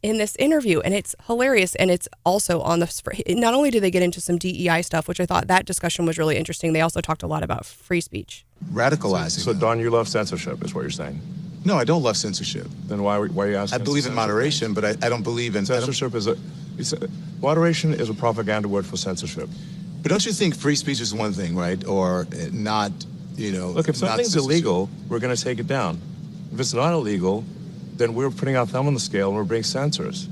E: in this interview. And it's hilarious. And it's also on not only do they get into some DEI stuff, which I thought that discussion was really interesting, they also talked a lot about free speech.
O: Radicalizing.
P: So Don, you love censorship, is what you're saying?
O: No, I don't love censorship.
P: Then why are you asking?
O: I believe in moderation, but I don't believe in
P: censorship. Moderation is a propaganda word for censorship.
O: But don't you think free speech is one thing, right? Or not,
P: Look, if something's illegal, we're going to take it down. If it's not illegal, then we're putting our thumb on the scale and we're being censors.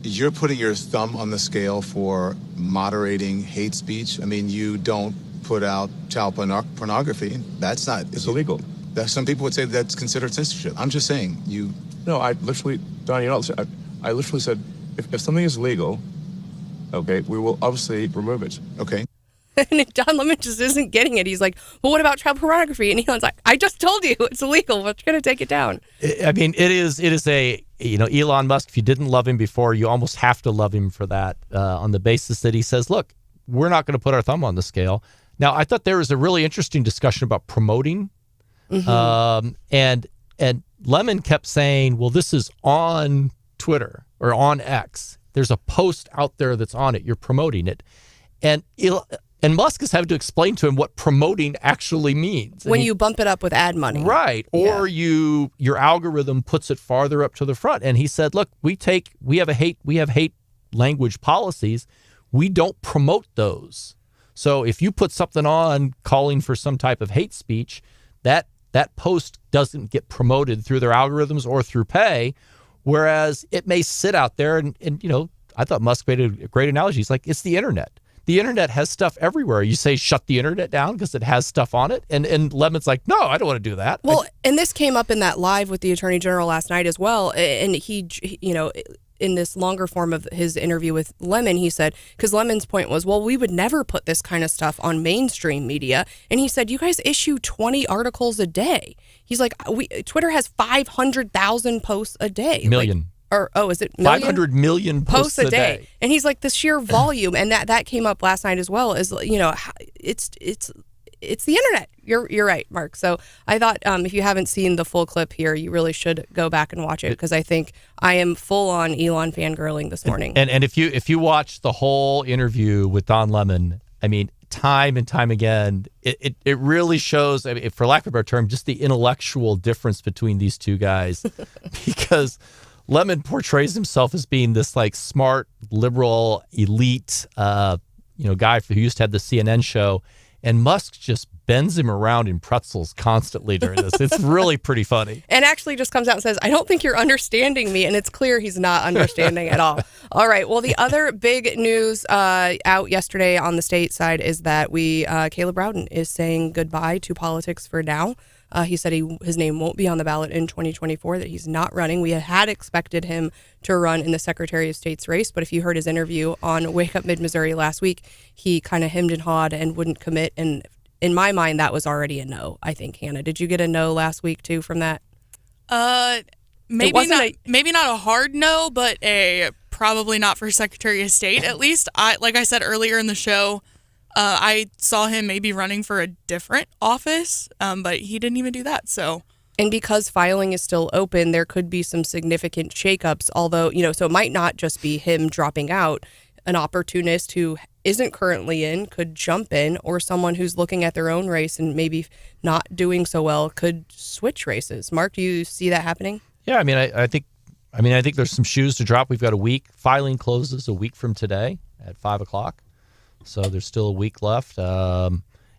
O: You're putting your thumb on the scale for moderating hate speech. I mean, you don't put out child pornography. That's not.
P: It's illegal.
O: Some people would say that's considered censorship. I'm just saying you.
P: No, I literally, Don, I literally said if something is legal, okay, we will obviously remove it.
O: Okay.
E: And Don Lemon just isn't getting it. He's like, well, what about child pornography? And Elon's like, I just told you it's illegal. We're going to take it down.
F: I mean, it is Elon Musk, if you didn't love him before, you almost have to love him for that on the basis that he says, look, we're not going to put our thumb on the scale. Now, I thought there was a really interesting discussion about promoting. Mm-hmm. And Lemon kept saying, well, this is on Twitter or on X. There's a post out there that's on it. You're promoting it. And Musk is having to explain to him what promoting actually means.
E: When you bump it up with ad money.
F: Right. Or your algorithm puts it farther up to the front. And he said, look, we have hate language policies. We don't promote those. So if you put something on calling for some type of hate speech, that post doesn't get promoted through their algorithms or through pay, whereas it may sit out there. And I thought Musk made a great analogy. He's like, it's the internet. The internet has stuff everywhere. You say shut the internet down because it has stuff on it. And Lemon's like, no, I don't want to do that.
E: Well, and this came up in that live with the Attorney General last night as well. And he, in this longer form of his interview with Lemon, he said, because Lemon's point was, well, we would never put this kind of stuff on mainstream media. And he said, you guys issue 20 articles a day. He's like, Twitter has 500,000 posts a day.
F: Million.
E: Is it million?
F: 500 million posts a day.
E: And he's like, the sheer volume, and that came up last night as well, is, it's the internet. You're right, Mark. So I thought if you haven't seen the full clip here, you really should go back and watch it, because I think I am full on Elon fangirling this morning.
F: And if you watch the whole interview with Don Lemon, I mean, time and time again, it really shows, I mean, for lack of a better term, just the intellectual difference between these two guys, because Lemon portrays himself as being this like smart, liberal, elite, guy who used to have the CNN show, and Musk just bends him around in pretzels constantly during this. It's really pretty funny.
E: And actually just comes out and says, I don't think you're understanding me. And it's clear he's not understanding at all. All right. Well, the other big news out yesterday on the state side is that Caleb Rowden is saying goodbye to politics for now. He said his name won't be on the ballot in 2024, that he's not running. We had expected him to run in the Secretary of State's race, but if you heard his interview on Wake Up Mid-Missouri last week, he kind of hemmed and hawed and wouldn't commit. And in my mind, that was already a no, I think. Hannah, did you get a no last week, too, from that?
G: Maybe not a hard no, but probably not for Secretary of State. At least, like I said earlier in the show, I saw him maybe running for a different office, but he didn't even do that. So,
E: and because filing is still open, there could be some significant shakeups. Although, so it might not just be him dropping out. an opportunist who isn't currently in could jump in, or someone who's looking at their own race and maybe not doing so well could switch races. Mark, do you see that happening?
F: Yeah, I think there's some shoes to drop. We've got a week. Filing closes a week from today at 5:00, so there's still a week left.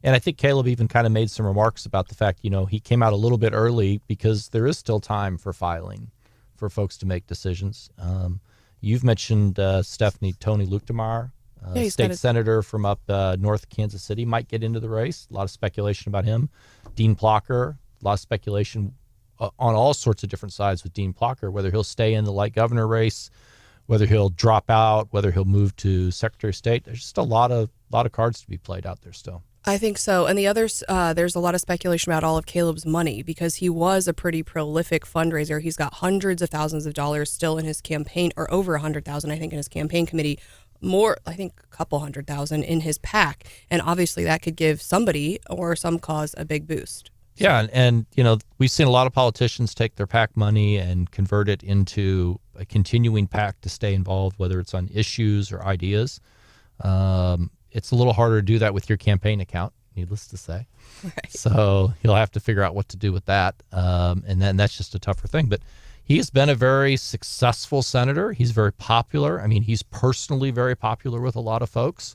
F: And I think Caleb even kind of made some remarks about the fact, he came out a little bit early because there is still time for filing for folks to make decisions. You've mentioned Stephanie Tony Luchtemar, state senator from up north Kansas City, might get into the race. A lot of speculation about him. Dean Plocher, a lot of speculation on all sorts of different sides with Dean Plocher, whether he'll stay in the light governor race, whether he'll drop out, whether he'll move to Secretary of State. There's just a lot of cards to be played out there still.
E: I think so. And the others, there's a lot of speculation about all of Caleb's money because he was a pretty prolific fundraiser. He's got hundreds of thousands of dollars still in his campaign, or over 100,000, I think, in his campaign committee. More, I think, a couple 100,000 in his PAC. And obviously that could give somebody or some cause a big boost.
F: Yeah, and we've seen a lot of politicians take their PAC money and convert it into a continuing PAC to stay involved, whether it's on issues or ideas. It's a little harder to do that with your campaign account, needless to say.
E: Right.
F: So you'll have to figure out what to do with that, and then that's just a tougher thing. But he has been a very successful senator. He's very popular. He's personally very popular with a lot of folks.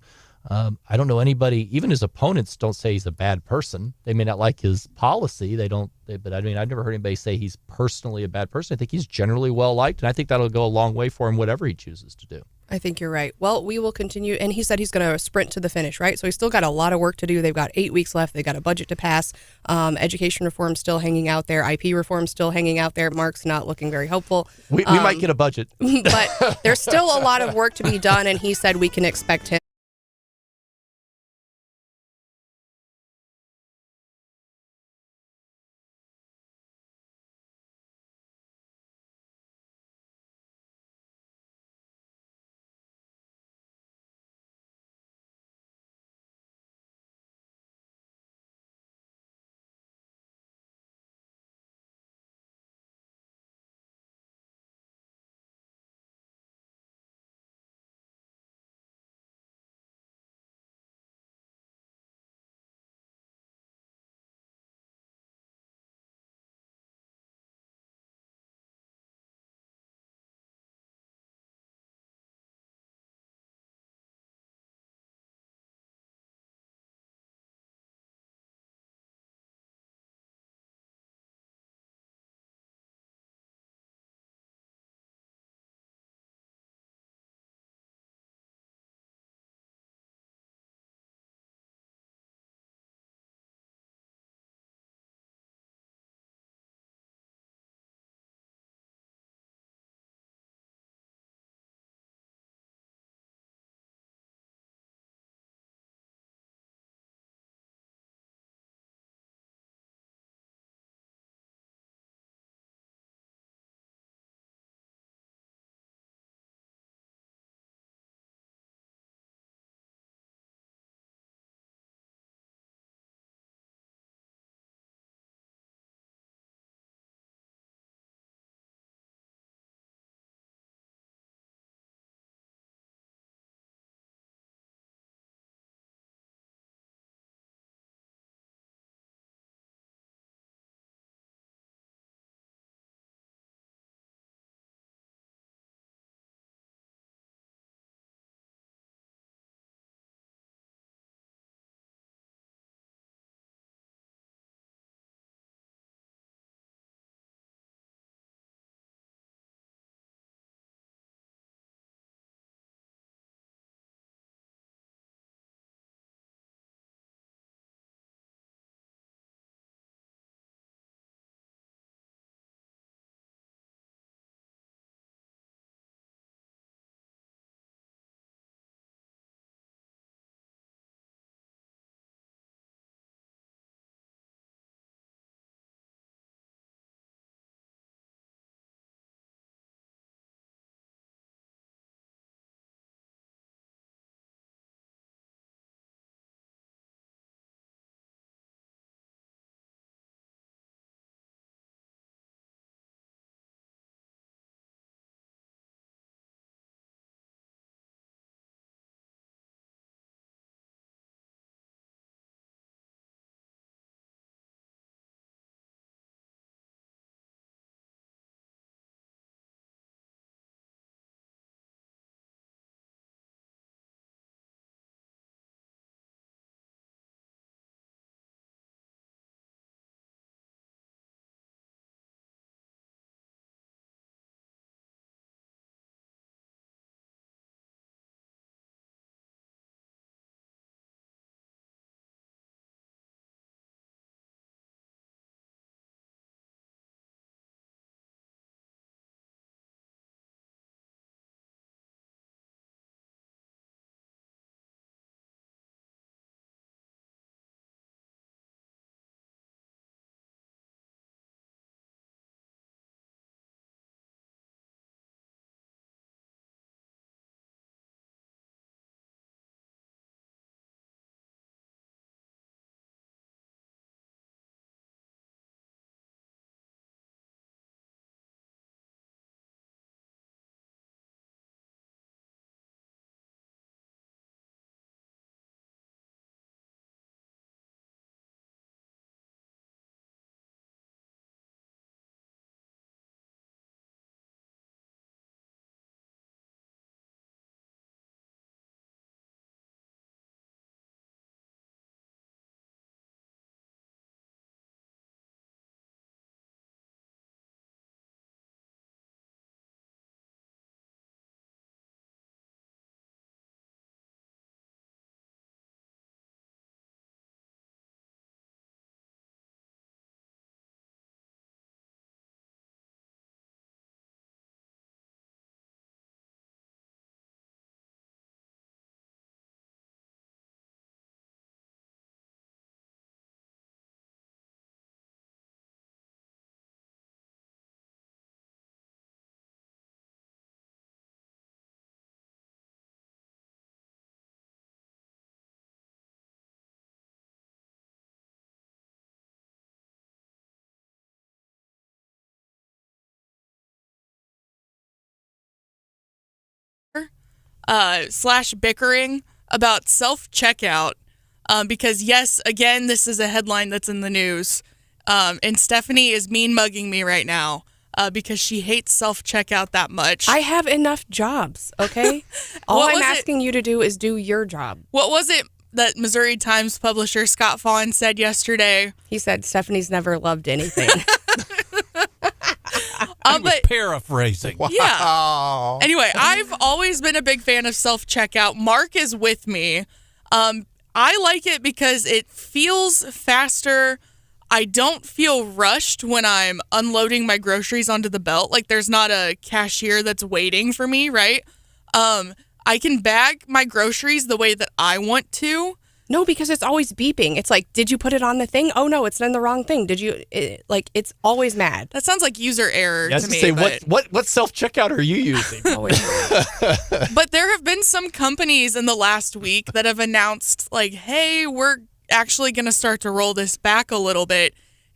F: I don't know anybody, even his opponents don't say he's a bad person. They may not like his policy. But I've never heard anybody say he's personally a bad person. I think he's generally well-liked, and I think that'll go a long way for him, whatever he chooses to do.
E: I think you're right. Well, we will continue. And he said he's going to sprint to the finish, right? So he's still got a lot of work to do. They've got 8 weeks left. They've got a budget to pass. Education reform still hanging out there. IP reform still hanging out there. Mark's not looking very hopeful.
F: We might get a budget.
E: But there's still a lot of work to be done. And he said we can expect him
G: slash bickering about self-checkout. Because, yes, again, this is a headline that's in the news. And Stephanie is mean mugging me right now because she hates self-checkout that much.
E: I have enough jobs, okay? All I'm asking you to do is do your job.
G: What was it that Missouri Times publisher Scott Fawn said yesterday?
E: He said Stephanie's never loved anything.
H: I was paraphrasing.
G: Wow. Yeah. Anyway, I've always been a big fan of self-checkout. Mark is with me. I like it because it feels faster. I don't feel rushed when I'm unloading my groceries onto the belt. Like there's not a cashier that's waiting for me, right? I can bag my groceries the way that I want to.
E: No, because it's always beeping. It's like, did you put it on the thing? Oh, no, it's in the wrong thing. Did you? It's always mad.
G: That sounds like user error to me.
F: Say, what self-checkout are you using?
G: But there have been some companies in the last week that have announced, like, hey, we're actually going to start to roll this back a little bit.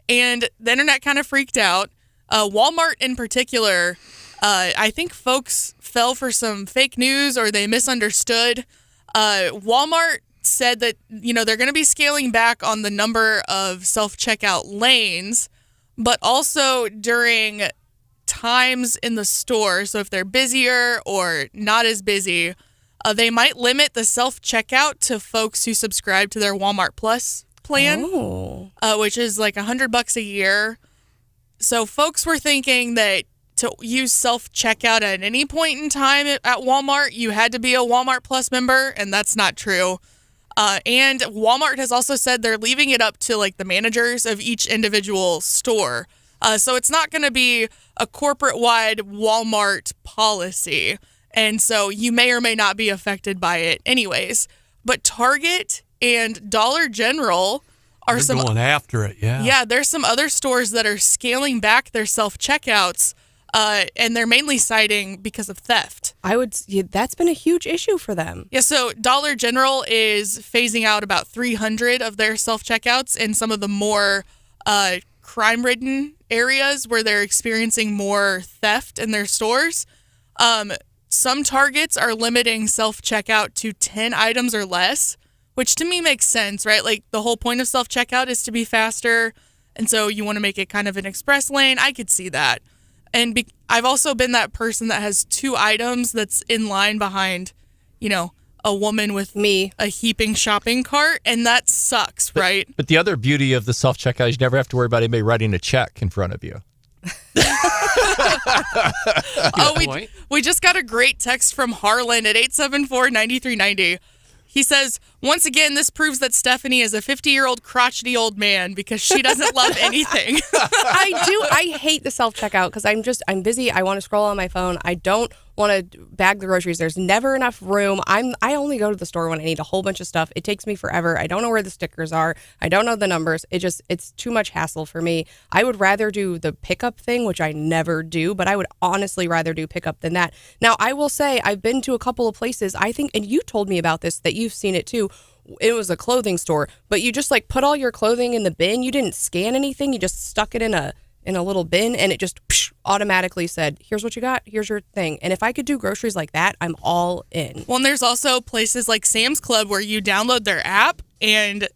G: And the internet kind of freaked out. Walmart in particular, I think folks fell for some fake news or they misunderstood. Walmart said that, they're going to be scaling back on the number of self-checkout lanes, but also during times in the store. So if they're busier or not as busy, they might limit the self-checkout to folks who subscribe to their Walmart Plus plan, which is like $100 a year. So folks were thinking that to use self-checkout at any point in time at Walmart, you had to be a Walmart Plus member, and that's not true. And Walmart has also said they're leaving it up to like the managers of each individual store. So it's not going to be a corporate-wide Walmart policy. And so you may or may not be affected by it anyways. But Target and Dollar General are
H: going after it, yeah.
G: Yeah, there's some other stores that are scaling back their self-checkouts. And they're mainly citing because of theft.
E: That's been a huge issue for them.
G: Yeah, so Dollar General is phasing out about 300 of their self-checkouts in some of the more crime-ridden areas where they're experiencing more theft in their stores. Some Targets are limiting self-checkout to 10 items or less, which to me makes sense, right? Like the whole point of self-checkout is to be faster, and so you want to make it kind of an express lane. I could see that. And I've also been that person that has 2 items that's in line behind, a woman with a heaping shopping cart, and that sucks, right?
F: But the other beauty of the self-checkout is you never have to worry about anybody writing a check in front of you.
G: We just got a great text from Harlan at 874-9390. He says, once again, this proves that Stephanie is a 50-year-old crotchety old man because she doesn't love anything.
E: I hate the self-checkout because I'm busy. I want to scroll on my phone. I don't want to bag the groceries. There's never enough room. I only go to the store when I need a whole bunch of stuff. It takes me forever. I don't know where the stickers are. I don't know the numbers. It's too much hassle for me. I would rather do the pickup thing, which I never do, but I would honestly rather do pickup than that. Now, I will say I've been to a couple of places, I think, and you told me about this, that you've seen it too. It was a clothing store, but you just like put all your clothing in the bin. You didn't scan anything. You just stuck it in a little bin, and it just automatically said, here's what you got, here's your thing. And if I could do groceries like that, I'm all in.
G: Well, and there's also places like Sam's Club where you download their app and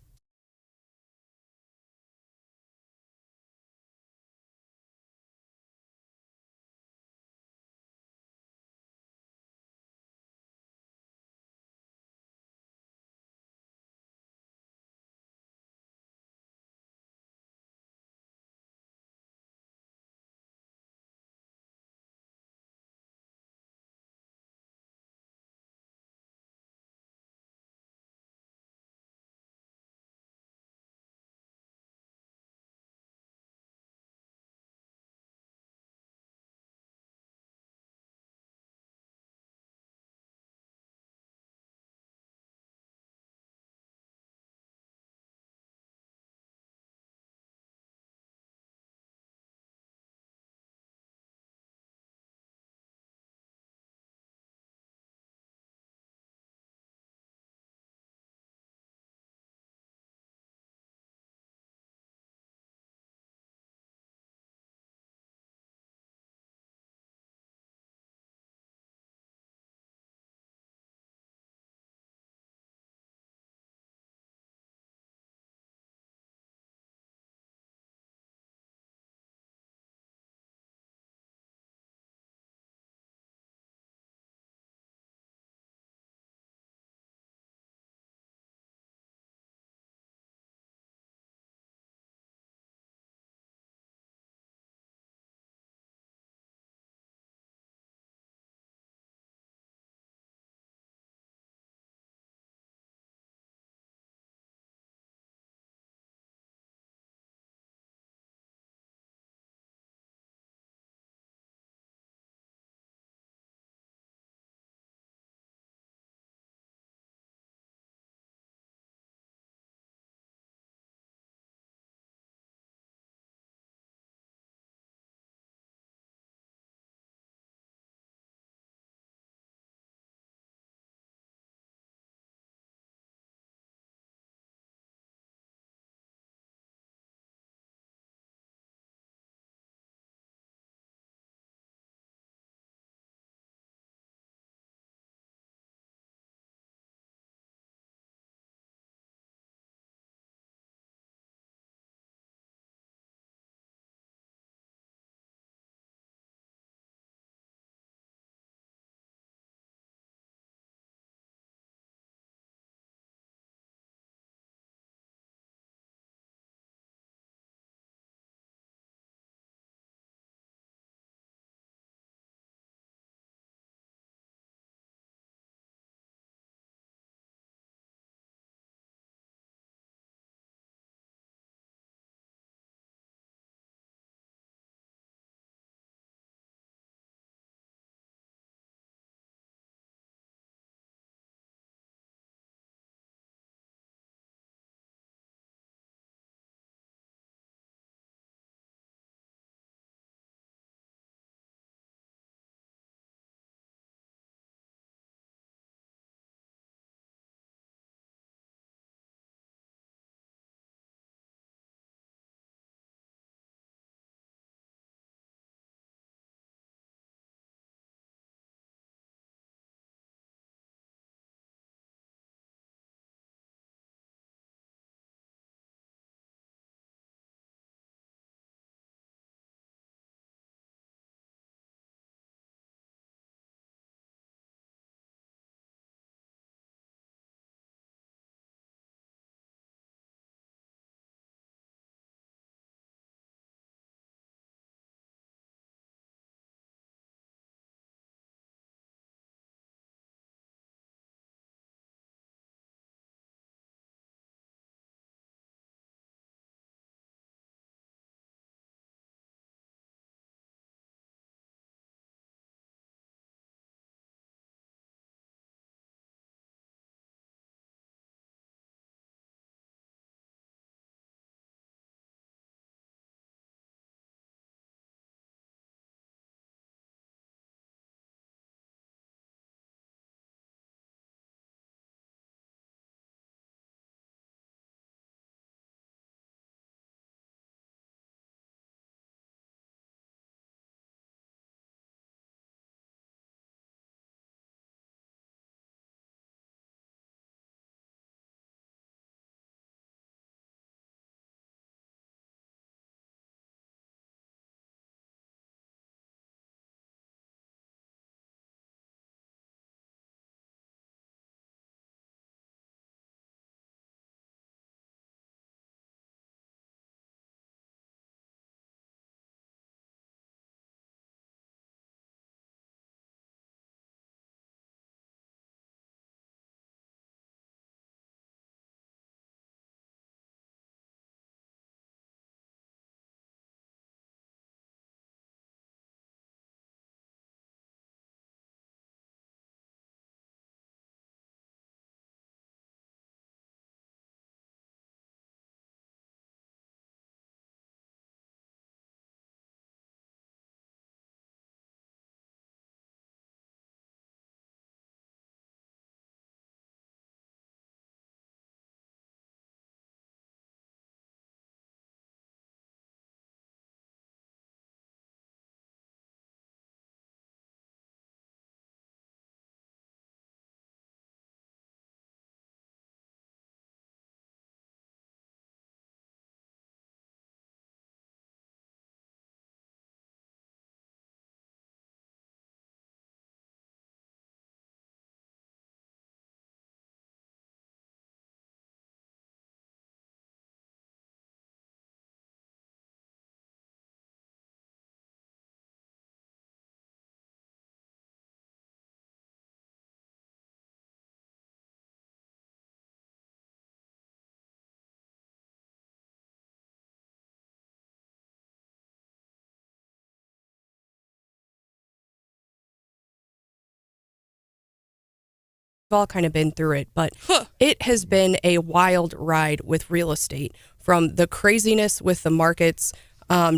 E: all kind of been through it, but it has been a wild ride with real estate, from the craziness with the markets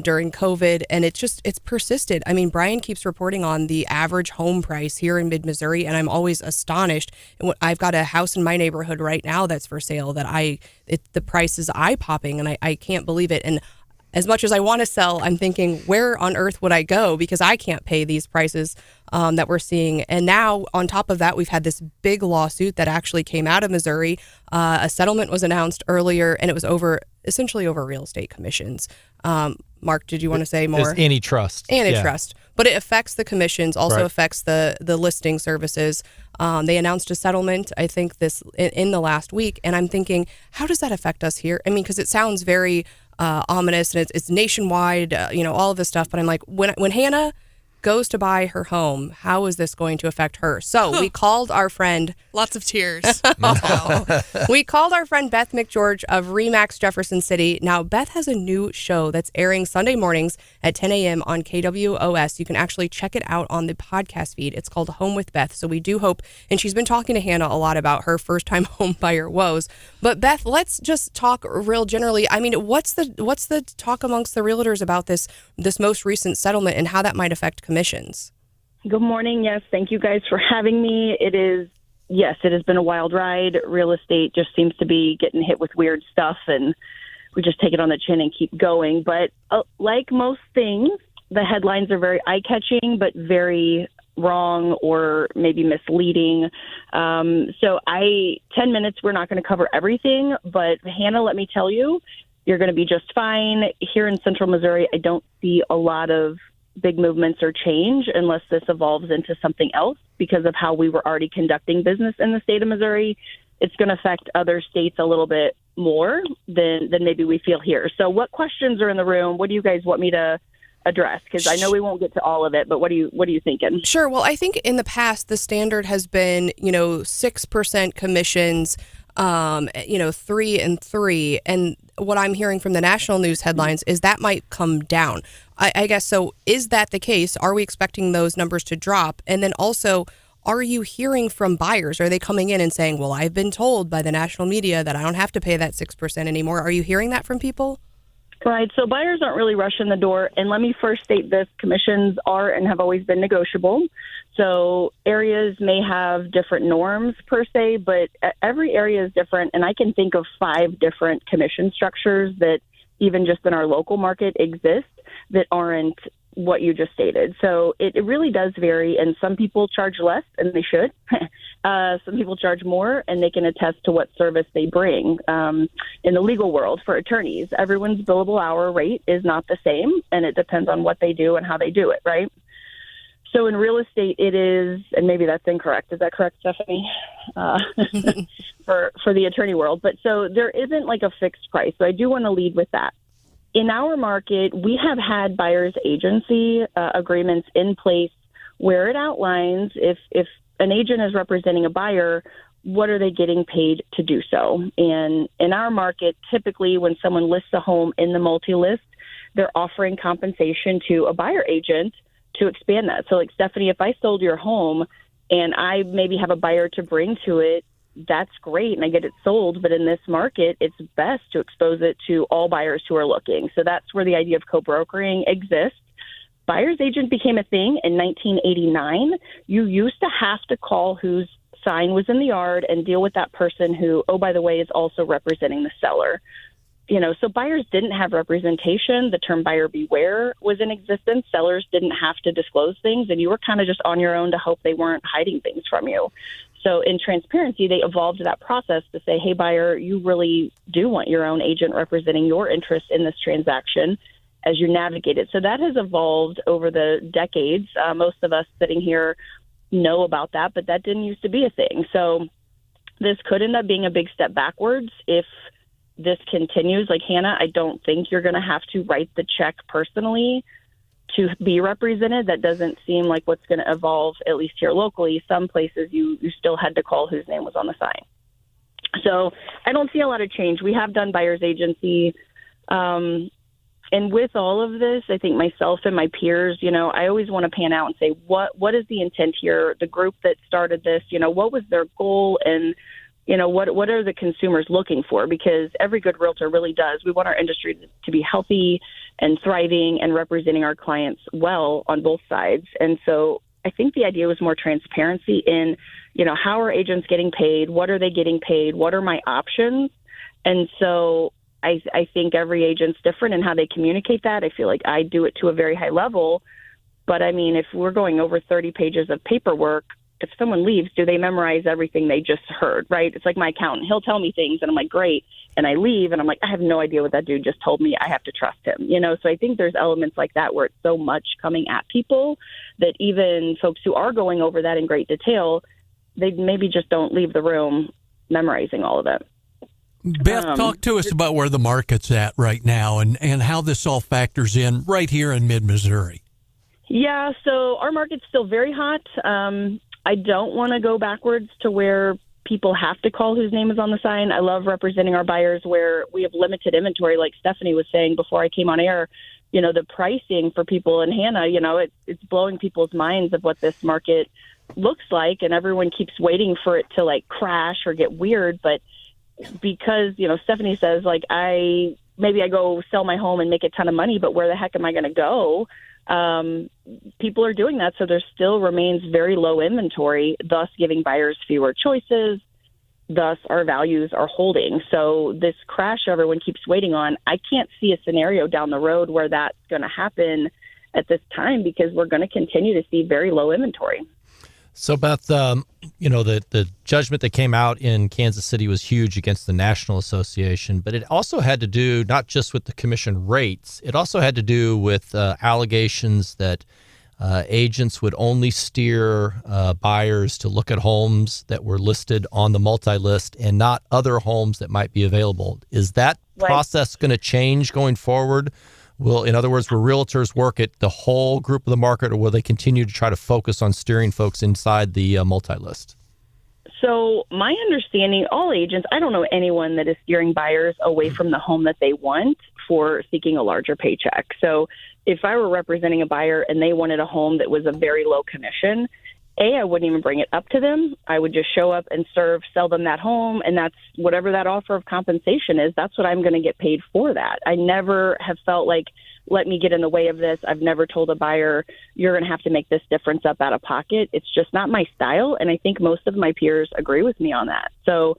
E: during COVID, and it's persisted. I mean, Brian keeps reporting on the average home price here in mid-Missouri, and I'm always astonished. I've got a house in my neighborhood right now that's for sale that the price is eye-popping, and I can't believe it. And as much as I want to sell, I'm thinking, where on earth would I go? Because I can't pay these prices that we're seeing. And now, on top of that, we've had this big lawsuit that actually came out of Missouri. A settlement was announced earlier, and it was essentially over real estate commissions. Mark, did you want to say more?
F: It's antitrust.
E: Antitrust. Yeah. But it affects the commissions, also
F: right.
E: affects the listing services. They announced a settlement, I think, in the last week. And I'm thinking, how does that affect us here? I mean, because it sounds very ominous, and it's nationwide, all of this stuff. But I'm like, when Hannah goes to buy her home, how is this going to affect her? So we called our friend.
G: Lots of tears.
E: We called our friend Beth McGeorge of Remax Jefferson City. Now, Beth has a new show that's airing Sunday mornings at 10 a.m. on KWOS. You can actually check it out on the podcast feed. It's called Home with Beth. So we do hope, and she's been talking to Hannah a lot about her first-time home buyer woes. But Beth, let's just talk real generally. I mean, what's the talk amongst the realtors about this most recent settlement and how that might affect commissions?
Q: Good morning. Yes, thank you guys for having me. It has been a wild ride. Real estate just seems to be getting hit with weird stuff, and we just take it on the chin and keep going. But like most things, the headlines are very eye-catching, but very wrong or maybe misleading. 10 minutes, we're not going to cover everything, but Hannah, let me tell you, you're going to be just fine. Here in Central Missouri, I don't see a lot of big movements or change unless this evolves into something else because of how we were already conducting business in the state of Missouri. It's going to affect other states a little bit more than maybe we feel here. So what questions are in the room? What do you guys want me to address? Because I know we won't get to all of it, but what are you thinking?
E: Sure. Well, I think in the past, the standard has been, 6% commissions, 3 and 3. And what I'm hearing from the national news headlines is that might come down. I guess, so is that the case? Are we expecting those numbers to drop? And then also, are you hearing from buyers? Are they coming in and saying, well, I've been told by the national media that I don't have to pay that 6% anymore? Are you hearing that from people?
Q: Right. So buyers aren't really rushing the door. And let me first state this. Commissions are and have always been negotiable. So areas may have different norms per se, but every area is different. And I can think of 5 different commission structures that even just in our local market exist that aren't what you just stated. So it really does vary. And some people charge less, and they should. Some people charge more, and they can attest to what service they bring. In the legal world for attorneys, everyone's billable hour rate is not the same, and it depends on what they do and how they do it, right? So in real estate, it is, and maybe that's incorrect. Is that correct, Stephanie? For the attorney world. But so there isn't like a fixed price. So I do want to lead with that. In our market, we have had buyer's agency agreements in place where it outlines if an agent is representing a buyer, what are they getting paid to do so? And in our market, typically when someone lists a home in the multi-list, they're offering compensation to a buyer agent to expand that. So like, Stephanie, if I sold your home and I maybe have a buyer to bring to it, that's great, and I get it sold. But in this market, it's best to expose it to all buyers who are looking. So that's where the idea of co-brokering exists. Buyer's agent became a thing in 1989. You used to have to call whose sign was in the yard and deal with that person who, oh, by the way, is also representing the seller. So buyers didn't have representation. The term buyer beware was in existence. Sellers didn't have to disclose things, and you were kind of just on your own to hope they weren't hiding things from you. So in transparency, they evolved that process to say, hey, buyer, you really do want your own agent representing your interest in this transaction as you navigate it. So that has evolved over the decades. Most of us sitting here know about that, but that didn't used to be a thing. So this could end up being a big step backwards if this continues. Like, Hannah, I don't think you're going to have to write the check personally to be represented. That doesn't seem like what's going to evolve, at least here locally. Some places you still had to call whose name was on the sign. So I don't see a lot of change. We have done buyer's agency And with all of this, I think myself and my peers, I always want to pan out and say, what is the intent here? The group that started this, what was their goal? And, what are the consumers looking for? Because every good realtor really does. We want our industry to be healthy and thriving and representing our clients well on both sides. And so I think the idea was more transparency in, how are agents getting paid? What are they getting paid? What are my options? And so I think every agent's different in how they communicate that. I feel like I do it to a very high level. But, I mean, if we're going over 30 pages of paperwork, if someone leaves, do they memorize everything they just heard, right? It's like my accountant. He'll tell me things, and I'm like, great. And I leave, and I'm like, I have no idea what that dude just told me. I have to trust him, So I think there's elements like that where it's so much coming at people that even folks who are going over that in great detail, they maybe just don't leave the room memorizing all of it.
H: Beth, talk to us about where the market's at right now and how this all factors in right here in mid-Missouri.
Q: Yeah, so our market's still very hot. I don't want to go backwards to where people have to call whose name is on the sign. I love representing our buyers where we have limited inventory, like Stephanie was saying before I came on air. The pricing for people in Hannah, it's blowing people's minds of what this market looks like, and everyone keeps waiting for it to, like, crash or get weird, but because, Stephanie says, like, maybe I go sell my home and make a ton of money, but where the heck am I going to go? People are doing that. So there still remains very low inventory, thus giving buyers fewer choices. Thus our values are holding. So this crash everyone keeps waiting on, I can't see a scenario down the road where that's going to happen at this time because we're going to continue to see very low inventory.
F: So, Beth, the judgment that came out in Kansas City was huge against the National Association, but it also had to do not just with the commission rates. It also had to do with allegations that agents would only steer buyers to look at homes that were listed on the multi-list and not other homes that might be available. Is that process going to change going forward? In other words, will realtors work at the whole group of the market, or will they continue to try to focus on steering folks inside the multi-list?
Q: So my understanding, all agents, I don't know anyone that is steering buyers away from the home that they want for seeking a larger paycheck. So if I were representing a buyer and they wanted a home that was a very low commission, I wouldn't even bring it up to them. I would just show up and sell them that home, and that's whatever that offer of compensation is, that's what I'm going to get paid for that. I never have felt like, let me get in the way of this. I've never told a buyer, you're going to have to make this difference up out of pocket. It's just not my style, and I think most of my peers agree with me on that. So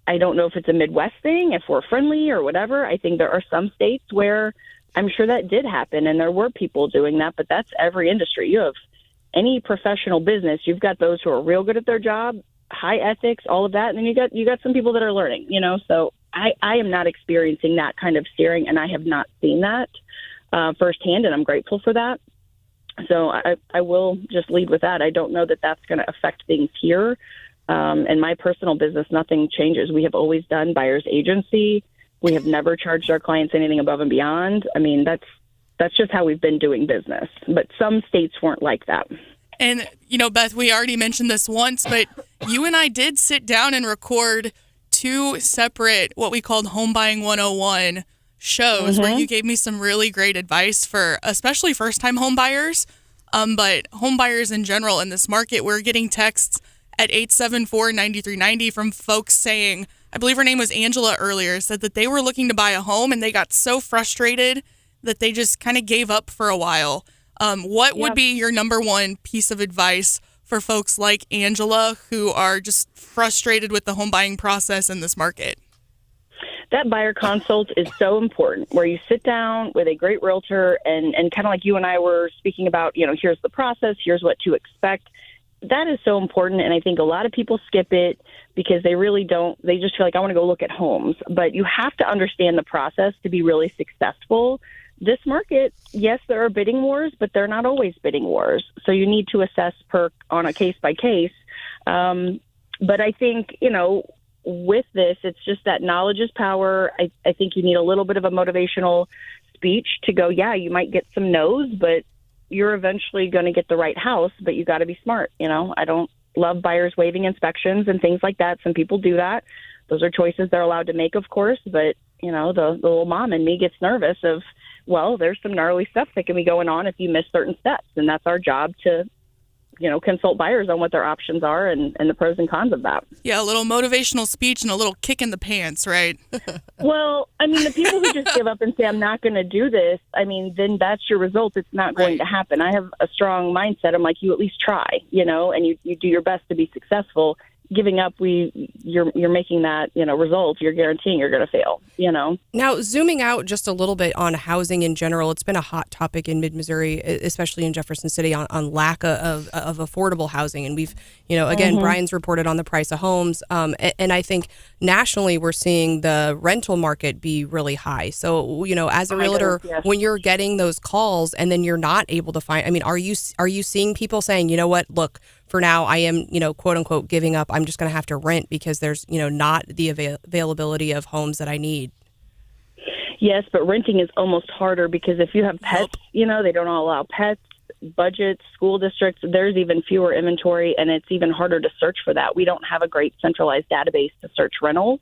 Q: I don't know if it's a Midwest thing, if we're friendly or whatever. I think there are some states where I'm sure that did happen, and there were people doing that, but that's every industry. You have any professional business, you've got those who are real good at their job, high ethics, all of that, and then you got some people that are learning, So I am not experiencing that kind of steering, and I have not seen that firsthand, and I'm grateful for that. So I will just lead with that. I don't know that that's going to affect things here. In my personal business, nothing changes. We have always done buyer's agency. We have never charged our clients anything above and beyond. I mean, that's just how we've been doing business. But some states weren't like that.
G: And, Beth, we already mentioned this once, but you and I did sit down and record 2 separate, what we called Home Buying 101 shows, where you gave me some really great advice for especially first-time home buyers, but home buyers in general in this market. We're getting texts at 874-9390 from folks saying, I believe her name was Angela earlier, said that they were looking to buy a home and they got so frustrated that they just kind of gave up for a while. What would be your number one piece of advice for folks like Angela who are just frustrated with the home buying process in this market?
Q: That buyer consult is so important, where you sit down with a great realtor and kind of like you and I were speaking about, here's the process, here's what to expect. That is so important, and I think a lot of people skip it because they really don't. They just feel like, I want to go look at homes. But you have to understand the process to be really successful. This market, yes, there are bidding wars, but they're not always bidding wars. So you need to assess on a case by case. But I think, with this, it's just that knowledge is power. I think you need a little bit of a motivational speech to go, yeah, you might get some no's, but you're eventually going to get the right house, but you got to be smart. I don't love buyers waiving inspections and things like that. Some people do that. Those are choices they're allowed to make, of course, but the little mom in me gets nervous of well, there's some gnarly stuff that can be going on if you miss certain steps. And that's our job to, consult buyers on what their options are and the pros and cons of that.
G: Yeah, a little motivational speech and a little kick in the pants, right?
Q: Well, I mean, the people who just give up and say, I'm not going to do this, I mean, then that's your result. It's not going to happen. I have a strong mindset. I'm like, you at least try, and you do your best to be successful. Giving up, you're making that, result. You're guaranteeing you're going to fail,
E: Now, zooming out just a little bit on housing in general, it's been a hot topic in mid-Missouri, especially in Jefferson City, on lack of affordable housing. And we've, again, Brian's reported on the price of homes. And I think nationally, we're seeing the rental market be really high. So, as a realtor, when you're getting those calls and then you're not able to find, I mean, are you seeing people saying, you know what, look, for now, I am, quote unquote, giving up. I'm just going to have to rent because there's, not the availability of homes that I need.
Q: Yes, but renting is almost harder because if you have pets, they don't allow pets, budgets, school districts, there's even fewer inventory, and it's even harder to search for that. We don't have a great centralized database to search rentals.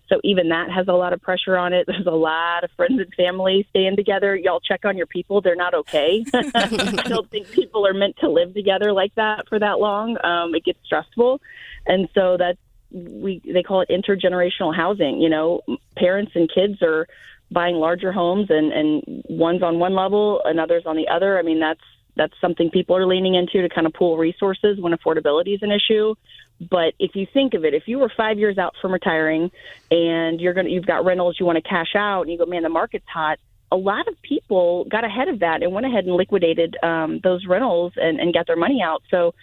Q: So even that has a lot of pressure on it. There's a lot of friends and family staying together. Y'all check on your people. They're not okay. I don't think people are meant to live together like that for that long. It gets stressful. And so they call it intergenerational housing. Parents and kids are buying larger homes and one's on one level and others on the other. I mean, that's something people are leaning into to kind of pool resources when affordability is an issue. But if you think of it, if you were 5 years out from retiring and you've got rentals, you want to cash out and you go, man, the market's hot. A lot of people got ahead of that and went ahead and liquidated those rentals and got their money out. So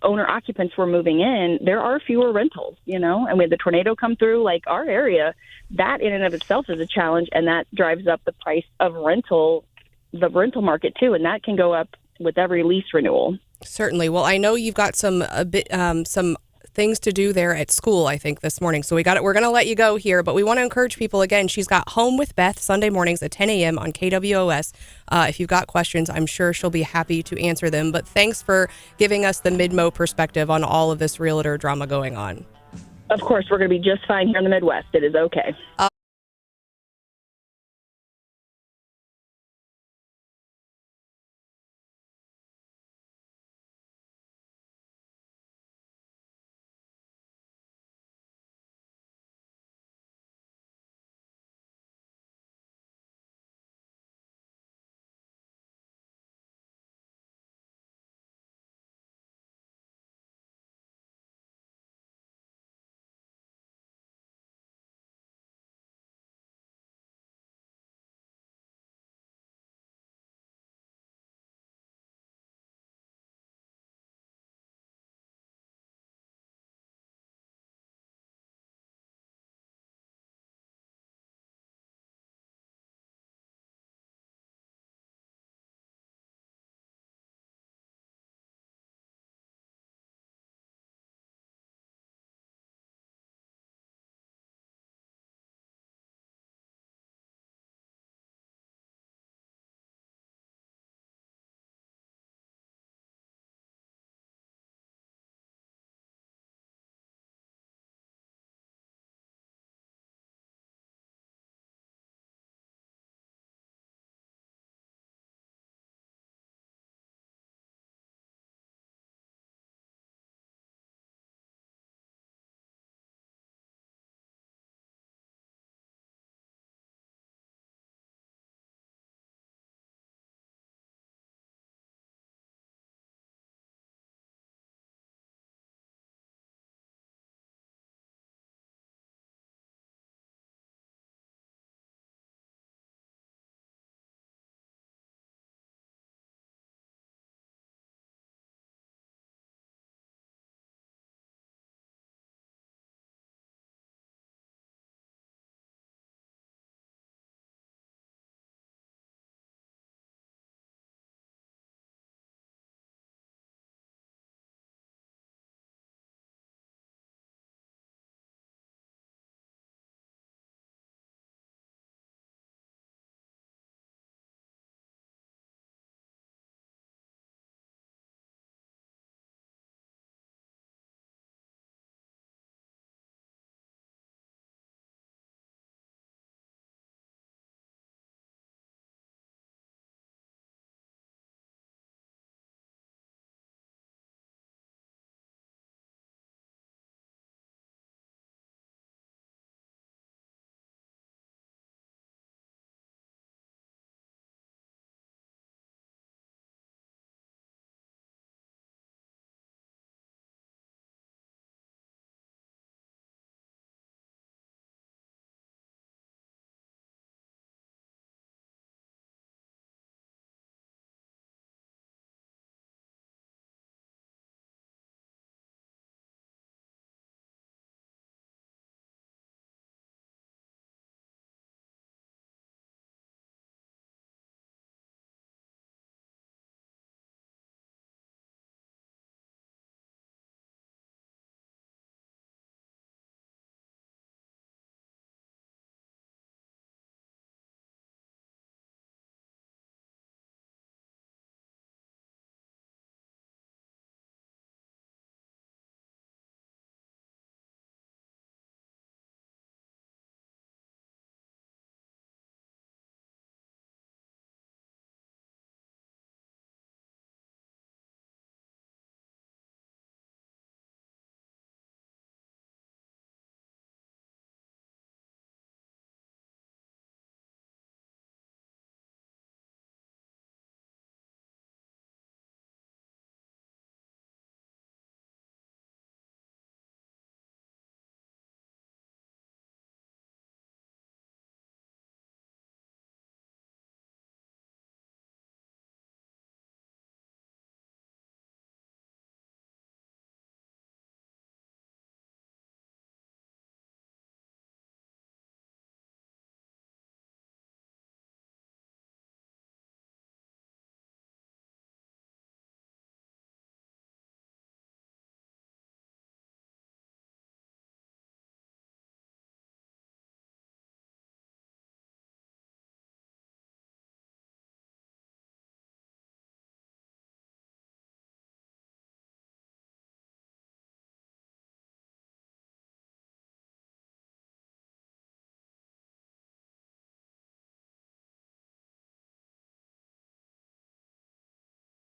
Q: owner occupants were moving in. There are fewer rentals, and we had the tornado come through like our area. That in and of itself is a challenge. And that drives up the price of the rental market too. And that can go up with every lease renewal.
E: Certainly. Well, I know you've got some things to do there at school, I think, this morning. So we're going to let you go here, but we want to encourage people again. She's got Home with Beth Sunday mornings at 10 a.m. on KWOS. If you've got questions, I'm sure she'll be happy to answer them. But thanks for giving us the mid-mo perspective on all of this realtor drama going on.
Q: Of course, we're going to be just fine here in the Midwest. It is okay.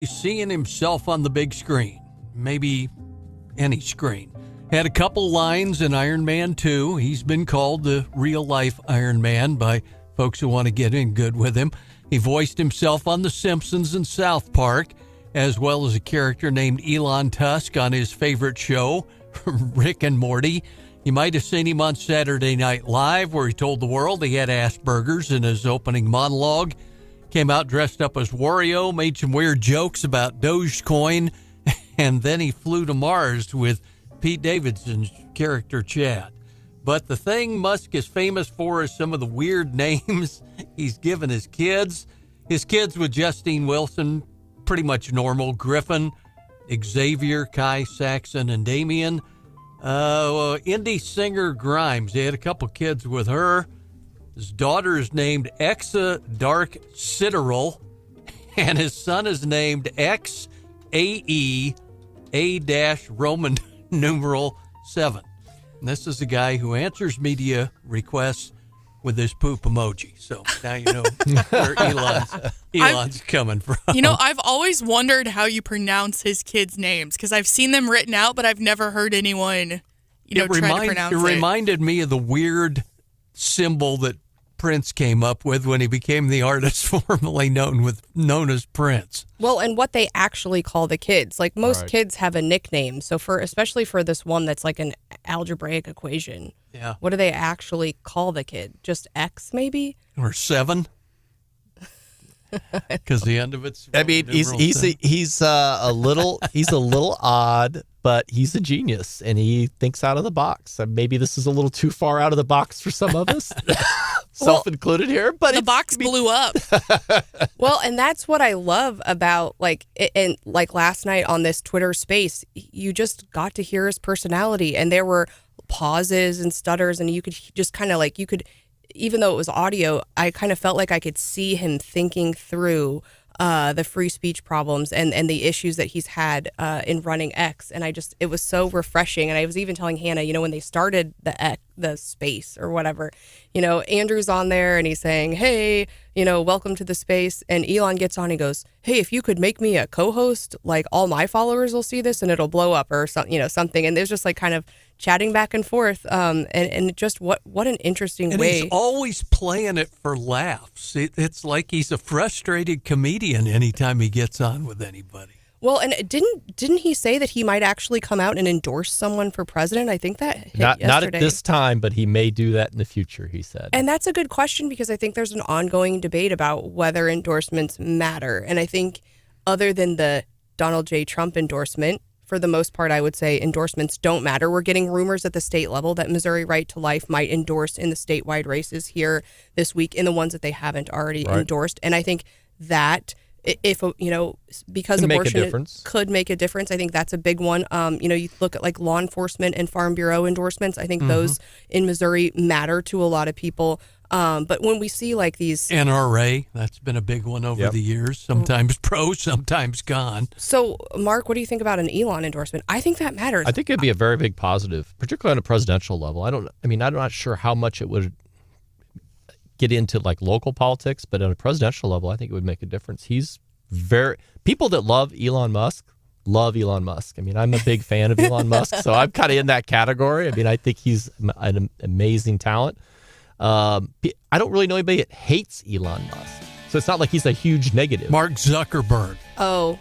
H: He's seeing himself on the big screen, maybe any screen. Had a couple lines in Iron Man 2. He's been called the real-life Iron Man by folks who want to get in good with him. He voiced himself on The Simpsons and South Park, as well as a character named Elon Tusk on his favorite show, Rick and Morty. You might have seen him on Saturday Night Live, where he told the world he had Asperger's in his opening monologue. Came out dressed up as Wario, made some weird jokes about Dogecoin, and then he flew to Mars with Pete Davidson's character Chad. But the thing Musk is famous for is some of the weird names he's given his kids. His kids with Justine Wilson, pretty much normal. Griffin, Xavier, Kai, Saxon, and Damien. Indie singer Grimes, he had a couple kids with her. His daughter is named Exa Dark Sideral, and his son is named XAE A-Roman numeral 7. And this is a guy who answers media requests with this poop emoji. So now you know where Elon's coming from.
G: You know, I've always wondered how you pronounce his kids' names because I've seen them written out, but I've never heard anyone, try to pronounce it.
H: It reminded me of the weird symbol that Prince came up with when he became the artist formerly known as Prince.
E: Well, and what they actually call the kids. Like most kids have a nickname. So especially for this one that's like an algebraic equation.
H: Yeah.
E: What do they actually call the kid? Just X maybe?
H: Or 7? Because the end of it's.
F: I mean, he's a little odd, but he's a genius and he thinks out of the box. Maybe this is a little too far out of the box for some of us, self-included here. But
G: the box blew up.
E: Well, and that's what I love about and last night on this Twitter space, you just got to hear his personality, and there were pauses and stutters, and you could just kind of even though it was audio, I kind of felt like I could see him thinking through the free speech problems and the issues that he's had in running X. And it was so refreshing. And I was even telling Hannah, when they started the space or whatever, Andrew's on there and he's saying, hey, welcome to the space. And Elon gets on and goes, hey, if you could make me a co-host, all my followers will see this and it'll blow up or something. And there's just kind of chatting back and forth. And just what an interesting
H: and
E: way.
H: He's always playing it for laughs. It's like he's a frustrated comedian anytime he gets on with anybody.
E: Well, and didn't he say that he might actually come out and endorse someone for president? I think that hit
F: not
E: yesterday.
F: at this time, but he may do that in the future, he said.
E: And that's a good question because I think there's an ongoing debate about whether endorsements matter. And I think other than the Donald J. Trump endorsement, for the most part, I would say endorsements don't matter. We're getting rumors at the state level that Missouri Right to Life might endorse in the statewide races here this week in the ones that they haven't already endorsed. And I think that if because abortion could make a difference, I think that's a big one. You look at law enforcement and Farm Bureau endorsements. I think those in Missouri matter to a lot of people. But when we see these
H: NRA, that's been a big one over the years. Sometimes pro, sometimes con.
E: So, Mark, what do you think about an Elon endorsement? I think that matters.
F: I think it'd be a very big positive, particularly on a presidential level. I'm not sure how much it would get into local politics, but on a presidential level, I think it would make a difference. People that love Elon Musk. I'm a big fan of Elon Musk, so I'm kind of in that category. I think he's an amazing talent. I don't really know anybody that hates Elon Musk, so it's not like he's a huge negative.
H: Mark Zuckerberg.
E: Oh,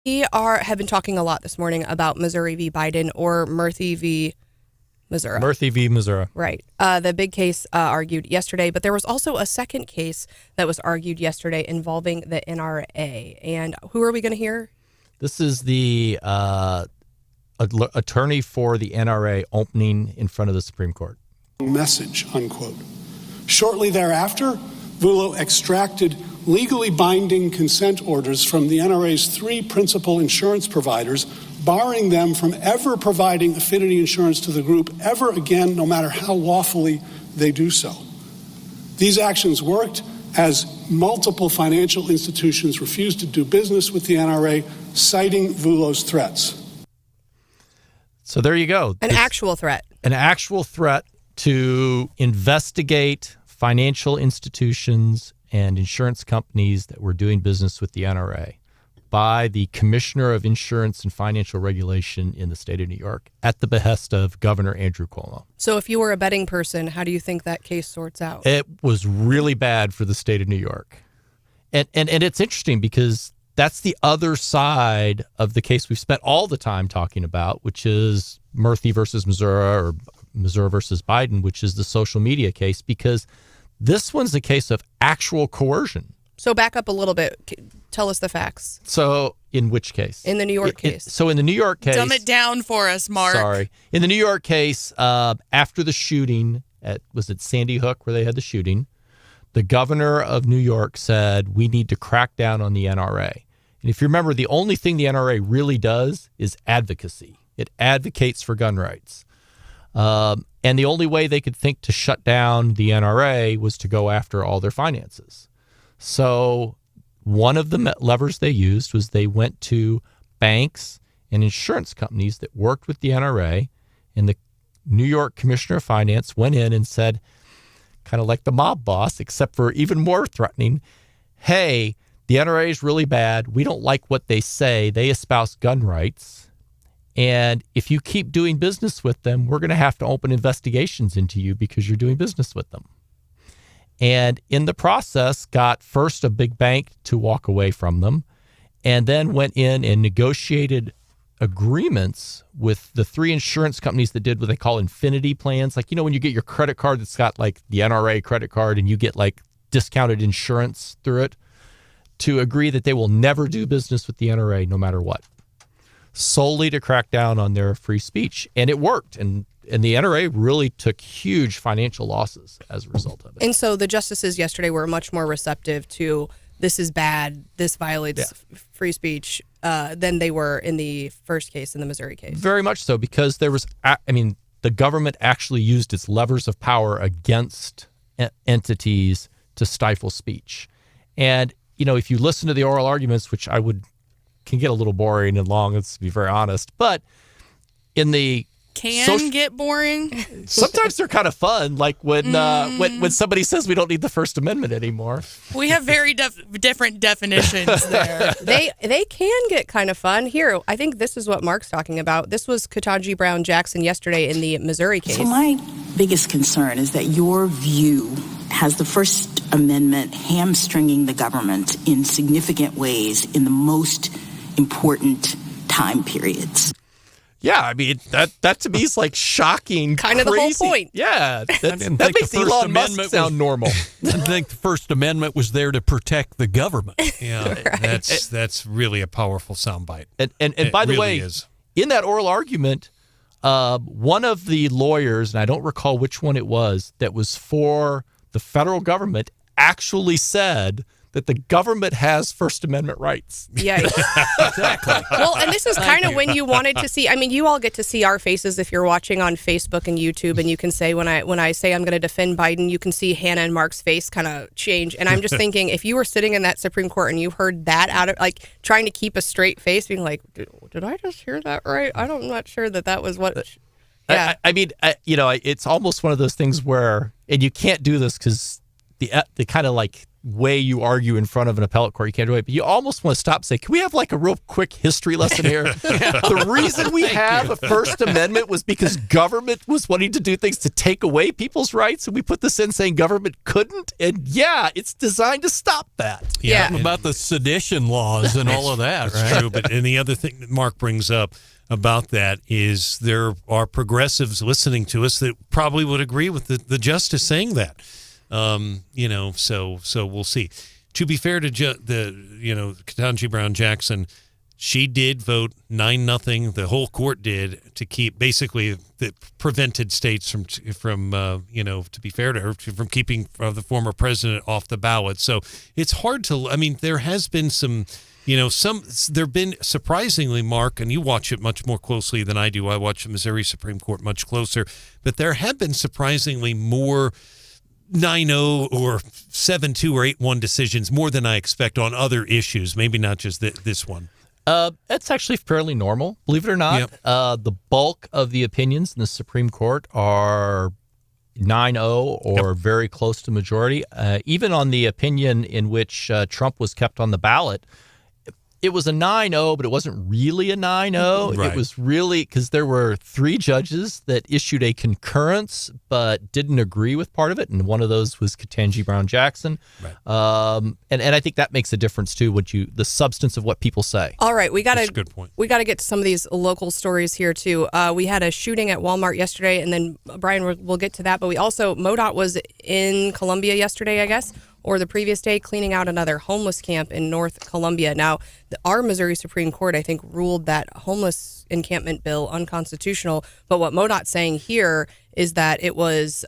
E: We have been talking a lot this morning about Missouri v. Biden or Murphy v. Missouri.
F: Murphy v. Missouri.
E: Right. The big case argued yesterday, but there was also a second case that was argued yesterday involving the NRA. And who are we going to hear?
F: This is the attorney for the NRA opening in front of the Supreme Court.
R: Message, unquote. Shortly thereafter, Vullo extracted legally binding consent orders from the NRA's 3 principal insurance providers, barring them from ever providing affinity insurance to the group ever again, no matter how lawfully they do so. These actions worked as multiple financial institutions refused to do business with the NRA, citing Vullo's threats.
F: So there you go.
E: An actual threat
F: to investigate financial institutions and insurance companies that were doing business with the NRA by the Commissioner of Insurance and Financial Regulation in the state of New York at the behest of Governor Andrew Cuomo.
E: So if you were a betting person, how do you think that case sorts out?
F: It was really bad for the state of New York. And it's interesting because that's the other side of the case we've spent all the time talking about, which is Murphy versus Missouri or Missouri versus Biden, which is the social media case, because this one's a case of actual coercion.
E: So back up a little bit. Tell us the facts.
F: So in which case?
E: In the New York case.
F: So in the New York case.
G: Dumb it down for us, Mark.
F: Sorry. In the New York case, after the shooting was it Sandy Hook where they had the shooting, the governor of New York said, we need to crack down on the NRA. And if you remember, the only thing the NRA really does is advocacy. It advocates for gun rights. And the only way they could think to shut down the NRA was to go after all their finances. So one of the levers they used was they went to banks and insurance companies that worked with the NRA, and the New York Commissioner of Finance went in and said, kind of like the mob boss, except for even more threatening, hey, the NRA is really bad. We don't like what they say. They espouse gun rights. And if you keep doing business with them, we're going to have to open investigations into you because you're doing business with them. And in the process, got first a big bank to walk away from them, and then went in and negotiated agreements with the 3 insurance companies that did what they call infinity plans. Like, you know, when you get your credit card that's got like the NRA credit card and you get like discounted insurance through it, to agree that they will never do business with the NRA no matter what, solely to crack down on their free speech. And it worked. And the NRA really took huge financial losses as a result of it.
E: And so the justices yesterday were much more receptive to this is bad, this violates free speech than they were in the first case, in the Missouri case.
F: Very much so, because there was, the government actually used its levers of power against entities to stifle speech. And, you know, if you listen to the oral arguments, which can get a little boring and long, let's be very honest, but in the
G: get boring.
F: Sometimes they're kind of fun, like when somebody says we don't need the First Amendment anymore.
G: We have very different definitions there.
E: They can get kind of fun. Here, I think this is what Mark's talking about. This was Ketanji Brown Jackson yesterday in the Missouri case.
B: So my biggest concern is that your view has the First Amendment hamstringing the government in significant ways in the most important time periods.
F: Yeah, I mean, that to me is like shocking,
E: kind of
F: crazy.
E: The whole point.
F: Yeah, that makes Elon Musk sound normal.
H: I think the First Amendment was there to protect the government.
I: Yeah, right. That's really a powerful soundbite.
F: And by the way, in that oral argument, one of the lawyers, and I don't recall which one it was, that was for the federal government, actually said that the government has First Amendment rights.
E: Yeah, exactly. Well, and this is kind of when you wanted to see, I mean, you all get to see our faces if you're watching on Facebook and YouTube, and you can say, when I say I'm going to defend Biden, you can see Hannah and Mark's face kind of change. And I'm just thinking, if you were sitting in that Supreme Court and you heard that out of, like, trying to keep a straight face, being like, did I just hear that right? I'm not sure that was what... Yeah.
F: I mean, it's almost one of those things where, and you can't do this because the kind of like way you argue in front of an appellate court. You can't do it, but you almost want to stop and say, can we have like a real quick history lesson here? The reason we have a First Amendment was because government was wanting to do things to take away people's rights, and we put this in saying government couldn't, and yeah, it's designed to stop that.
H: Yeah, about the sedition laws and all of that,
I: That's
H: right?
I: true, and the other thing that Mark brings up about that is there are progressives listening to us that probably would agree with the justice saying that. So we'll see. To be fair to Ketanji Brown Jackson, she did vote 9-0. The whole court did to keep basically that prevented states from to be fair to her, from keeping the former president off the ballot. So it's hard to. I mean, there has been some. There've been surprisingly, Mark, and you watch it much more closely than I do. I watch the Missouri Supreme Court much closer, but there have been surprisingly more 9-0 or 7-2 or 8-1 decisions, more than I expect on other issues. Maybe not just this one.
F: That's actually fairly normal, believe it or not.
I: Yep.
F: The bulk of the opinions in the Supreme Court are 9-0 or very close to majority. Even on the opinion in which Trump was kept on the ballot, it was a 9-0, but it wasn't really a 9-0.
I: Right.
F: It was really because there were 3 judges that issued a concurrence but didn't agree with part of it, and one of those was Ketanji Brown Jackson. Right. And I think that makes a difference too. The substance of what people say.
E: All right,
I: That's a good point.
E: We got to get to some of these local stories here too. We had a shooting at Walmart yesterday, and then Brian, we'll get to that. But we also MoDOT was in Columbia yesterday, I guess, or the previous day, cleaning out another homeless camp in North Columbia. Now, our Missouri Supreme Court, I think, ruled that homeless encampment bill unconstitutional. But what MoDOT's saying here is that it was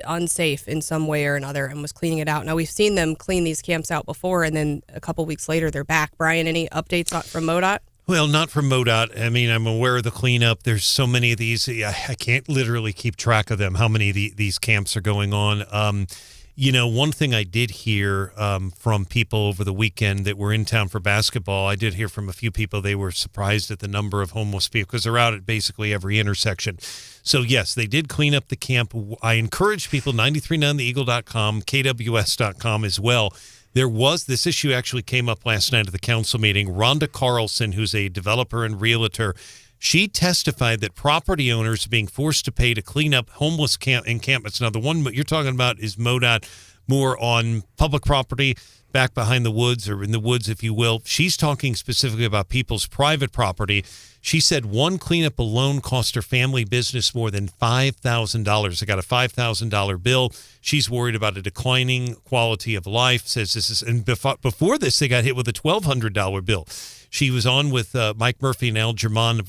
E: unsafe in some way or another and was cleaning it out. Now, we've seen them clean these camps out before, and then a couple weeks later, they're back. Brian, any updates from MoDOT?
I: Well, not from MoDOT. I mean, I'm aware of the cleanup. There's so many of these. I can't literally keep track of them, how many of these camps are going on. One thing I did hear from people over the weekend that were in town for basketball, I did hear from a few people they were surprised at the number of homeless people because they're out at basically every intersection. So, yes, they did clean up the camp. I encourage people, 939theeagle.com, KWOS.com as well. This issue actually came up last night at the council meeting. Rhonda Carlson, who's a developer and realtor, she testified that property owners are being forced to pay to clean up homeless encampments. Now, the one you're talking about is MoDOT, more on public property, back behind the woods or in the woods, if you will. She's talking specifically about people's private property. She said one cleanup alone cost her family business more than $5,000. They got a $5,000 bill. She's worried about a declining quality of life. Says this is, and before this, they got hit with a $1,200 bill. She was on with Mike Murphy and Al German.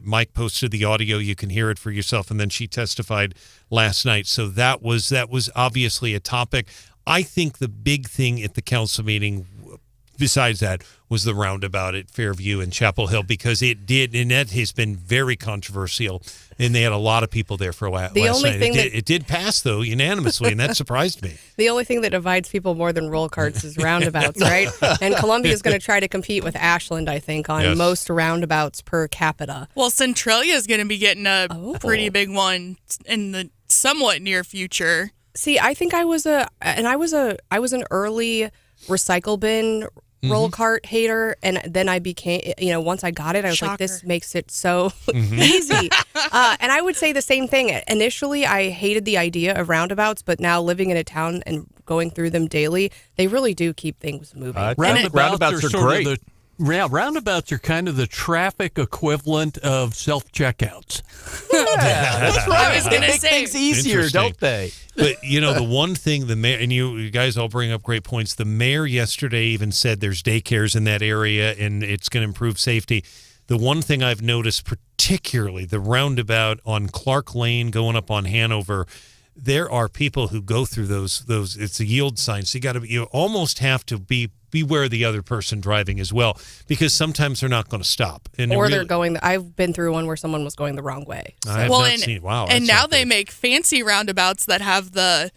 I: Mike posted the audio. You can hear it for yourself. And then she testified last night. So that was obviously a topic. I think the big thing at the council meeting, besides that, was the roundabout at Fairview and Chapel Hill, because it did, and that has been very controversial, and they had a lot of people there for last night. It did pass, though, unanimously, and that surprised me.
E: The only thing that divides people more than roll carts is roundabouts, right? And Columbia is going to try to compete with Ashland, I think, on most roundabouts per capita.
G: Well, Centralia is going to be getting a pretty big one in the somewhat near future.
E: See, I think I was an early recycle bin roll cart hater, and then I became, once I got it, I was like, this makes it so easy. And I would say the same thing. Initially, I hated the idea of roundabouts, but now living in a town and going through them daily, they really do keep things moving.
H: Roundabouts are great. Roundabouts are kind of the traffic equivalent of self-checkouts.
F: That's right.
G: I was going to
F: make things easier, don't they?
I: But, the one thing the mayor, and you guys all bring up great points, the mayor yesterday even said there's daycares in that area and it's going to improve safety. The one thing I've noticed, particularly the roundabout on Clark Lane going up on Hanover, there are people who go through those it's a yield sign. So you almost have to beware the other person driving as well, because sometimes they're not going to stop.
E: They're going. I've been through one where someone was going the wrong way.
I: So. I have not seen. Wow.
G: And now they make fancy roundabouts that have the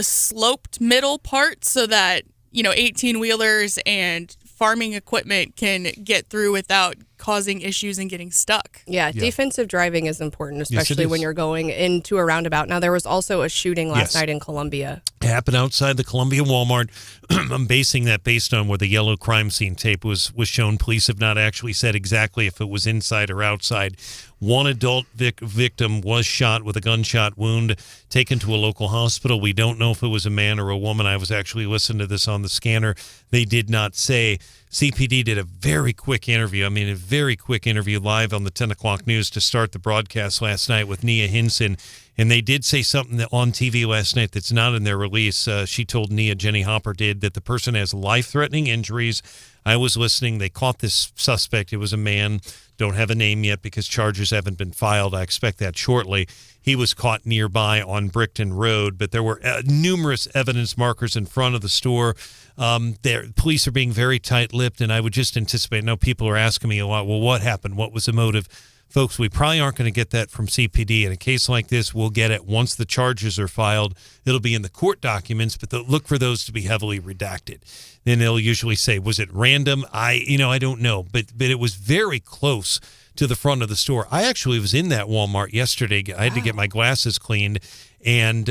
G: sloped middle part so that 18-wheelers and farming equipment can get through without causing issues and getting stuck.
E: Yeah, defensive driving is important, especially when
I: is.
E: you're going into a roundabout. Now, there was also a shooting last night in Columbia.
I: It happened outside the Columbia Walmart. I'm basing that based on where the yellow crime scene tape was shown. Police have not actually said exactly if it was inside or outside. One adult victim was shot with a gunshot wound, taken to a local hospital. We don't know if it was a man or a woman. I was actually listening to this on the scanner. They did not say. CPD did a very quick interview. A very quick interview live on the 10 o'clock news to start the broadcast last night with Nia Hinson. And they did say something that on TV last night that's not in their release. She told Nia, Jenny Hopper did, that the person has life-threatening injuries. I was listening. They caught this suspect. It was a man. Don't have a name yet because charges haven't been filed. I expect that shortly. He was caught nearby on Brickton Road, but there were numerous evidence markers in front of the store. Police are being very tight-lipped, and I would just anticipate, people are asking me a lot, well, what happened? What was the motive? Folks, we probably aren't going to get that from CPD. In a case like this, we'll get it once the charges are filed. It'll be in the court documents, but they'll look for those to be heavily redacted. Then they'll usually say, was it random? I don't know, but it was very close to the front of the store. I actually was in that Walmart yesterday. I had to get my glasses cleaned, and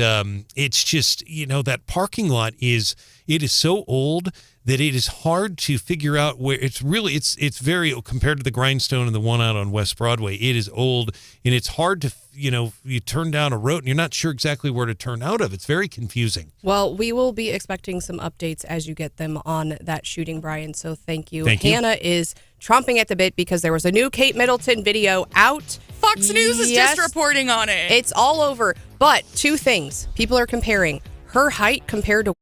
I: it's just, that parking lot is so old that it is hard to figure out where it's very, compared to the Grindstone and the one out on West Broadway, it is old, and it's hard to, you turn down a road and you're not sure exactly where to turn out of. It's very confusing.
E: Well, we will be expecting some updates as you get them on that shooting, Brian, so thank you.
I: Thank you.
E: Hannah is chomping at the bit because there was a new Kate Middleton video out.
G: Fox News is just reporting on it.
E: It's all over. But two things. People are comparing her height compared to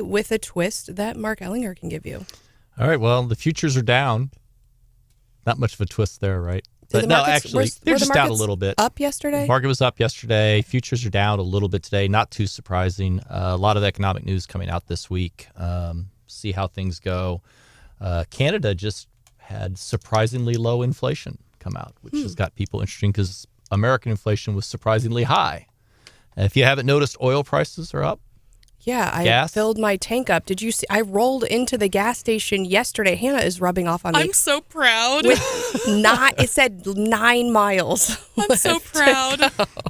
E: with a twist that Mark Ellinger can give you.
F: All right. Well, the futures are down. Not much of a twist there, right?
E: Did
F: But
E: the
F: no,
E: markets-
F: actually,
E: were
F: they're
E: the
F: just down a
E: markets
F: little bit.
E: up yesterday?
F: Market was up yesterday. Futures are down a little bit today. Not too surprising. A lot of economic news coming out this week. See how things go. Canada just had surprisingly low inflation come out, which has got people interesting because American inflation was surprisingly high. And if you haven't noticed, oil prices are up.
E: Yeah, I
F: Gas?
E: filled my tank up. Did you see? I rolled into the gas station yesterday. Hannah is rubbing off on me.
G: I'm so proud.
E: It said 9 miles.
G: I'm so proud.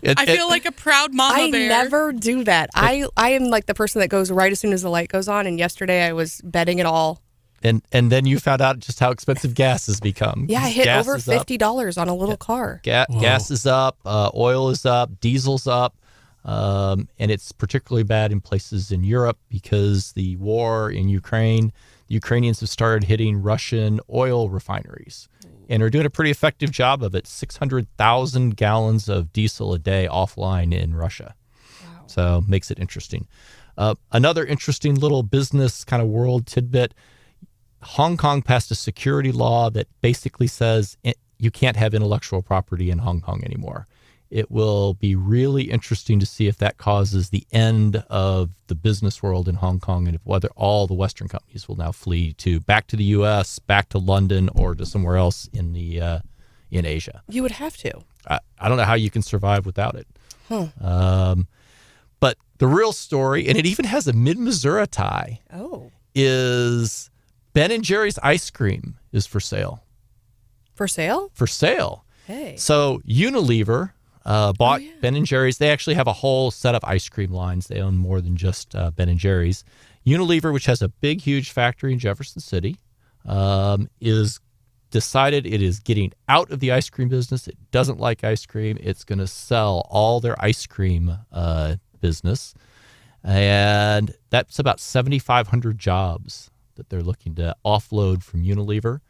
G: I feel like a proud mama bear.
E: I never do that. I am like the person that goes right as soon as the light goes on. And yesterday I was betting it all.
F: And then you found out just how expensive gas has become.
E: Yeah, I hit
F: Gas
E: over
F: is up.
E: $50 on a little car.
F: Gas is up, oil is up, diesel's up, and it's particularly bad in places in Europe because the war in Ukraine, the Ukrainians have started hitting Russian oil refineries and are doing a pretty effective job of it. 600,000 gallons of diesel a day offline in Russia. Wow. So makes it interesting. Another interesting little business kind of world tidbit. Hong Kong passed a security law that basically says you can't have intellectual property in Hong Kong anymore. It will be really interesting to see if that causes the end of the business world in Hong Kong and if whether all the Western companies will now flee back to the U.S., back to London, or to somewhere else in Asia.
E: You would have to.
F: I don't know how you can survive without it.
E: Huh.
F: But the real story, and it even has a mid-Missouri tie, is Ben & Jerry's ice cream is for sale.
E: For sale?
F: For sale.
E: Hey.
F: So Unilever bought Ben & Jerry's. They actually have a whole set of ice cream lines. They own more than just Ben & Jerry's. Unilever, which has a big, huge factory in Jefferson City, is decided it is getting out of the ice cream business. It doesn't like ice cream. It's going to sell all their ice cream business. And that's about 7,500 jobs that they're looking to offload from Unilever.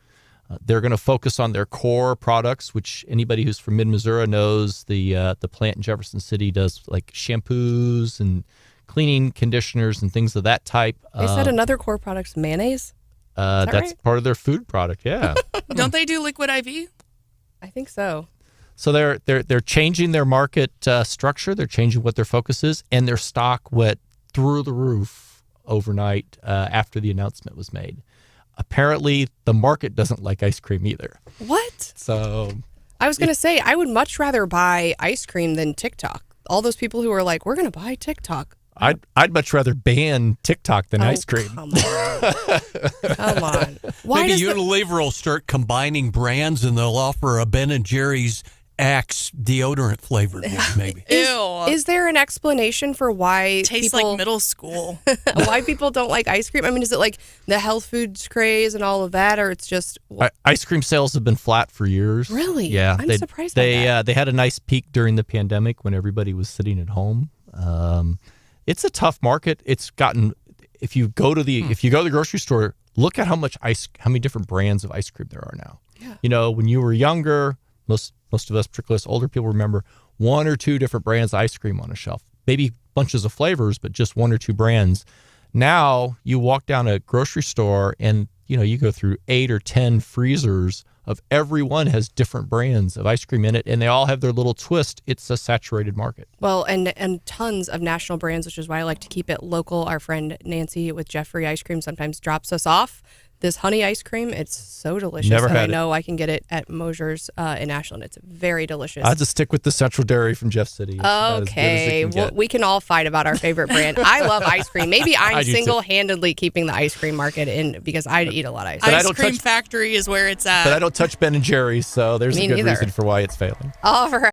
F: They're going to focus on their core products, which anybody who's from mid-Missouri knows the plant in Jefferson City does like shampoos and cleaning conditioners and things of that type.
E: They said another core product's mayonnaise?
F: That's
E: right?
F: part of their food product, yeah.
G: Don't they do liquid IV?
E: I think so.
F: So they're changing their market structure. They're changing what their focus is, and their stock went through the roof overnight after the announcement was made. Apparently, the market doesn't like ice cream either.
E: What?
F: So
E: I was going to say, I would much rather buy ice cream than TikTok. All those people who are like, we're going to buy TikTok.
F: I'd much rather ban TikTok than ice cream.
E: Come on. Come on.
H: Maybe Unilever will start combining brands and they'll offer a Ben & Jerry's Axe deodorant flavored one, maybe.
G: Ew.
E: Is there an explanation for why
G: Tastes
E: people,
G: like middle school.
E: why people don't like ice cream? I mean, is it like the health foods craze and all of that, or it's just
F: ice cream sales have been flat for years.
E: Really?
F: Yeah,
E: I'm surprised by that.
F: They had a nice peak during the pandemic when everybody was sitting at home. It's a tough market. It's gotten. If you go to the grocery store, look at how many different brands of ice cream there are now.
E: Yeah.
F: You know, when you were younger, most of us, particularly us older people, remember 1 or 2 different brands of ice cream on a shelf. Maybe bunches of flavors, but just 1 or 2 brands. Now you walk down a grocery store and you go through 8 or 10 freezers of every one has different brands of ice cream in it, and they all have their little twist. It's a saturated market.
E: Well, and tons of national brands, which is why I like to keep it local. Our friend Nancy with Jeffrey Ice Cream sometimes drops us off this honey ice cream. It's so delicious.
F: Never
E: and
F: had
E: I know I can get it at Mosher's in Ashland. It's very delicious.
F: I have to stick with the Central Dairy from Jeff City. It's about as good as
E: Okay,
F: it can get.
E: we can all fight about our favorite brand. I love ice cream. Maybe
F: I
E: I'm
F: do too.
E: single-handedly keeping the ice cream market in because I eat a lot of ice
F: But
E: cream.
F: I don't
G: Ice cream
F: touch-
G: factory is where it's at.
F: But I don't touch Ben & Jerry's, so there's
E: Me
F: a good
E: neither.
F: reason for why it's failing.
E: All right.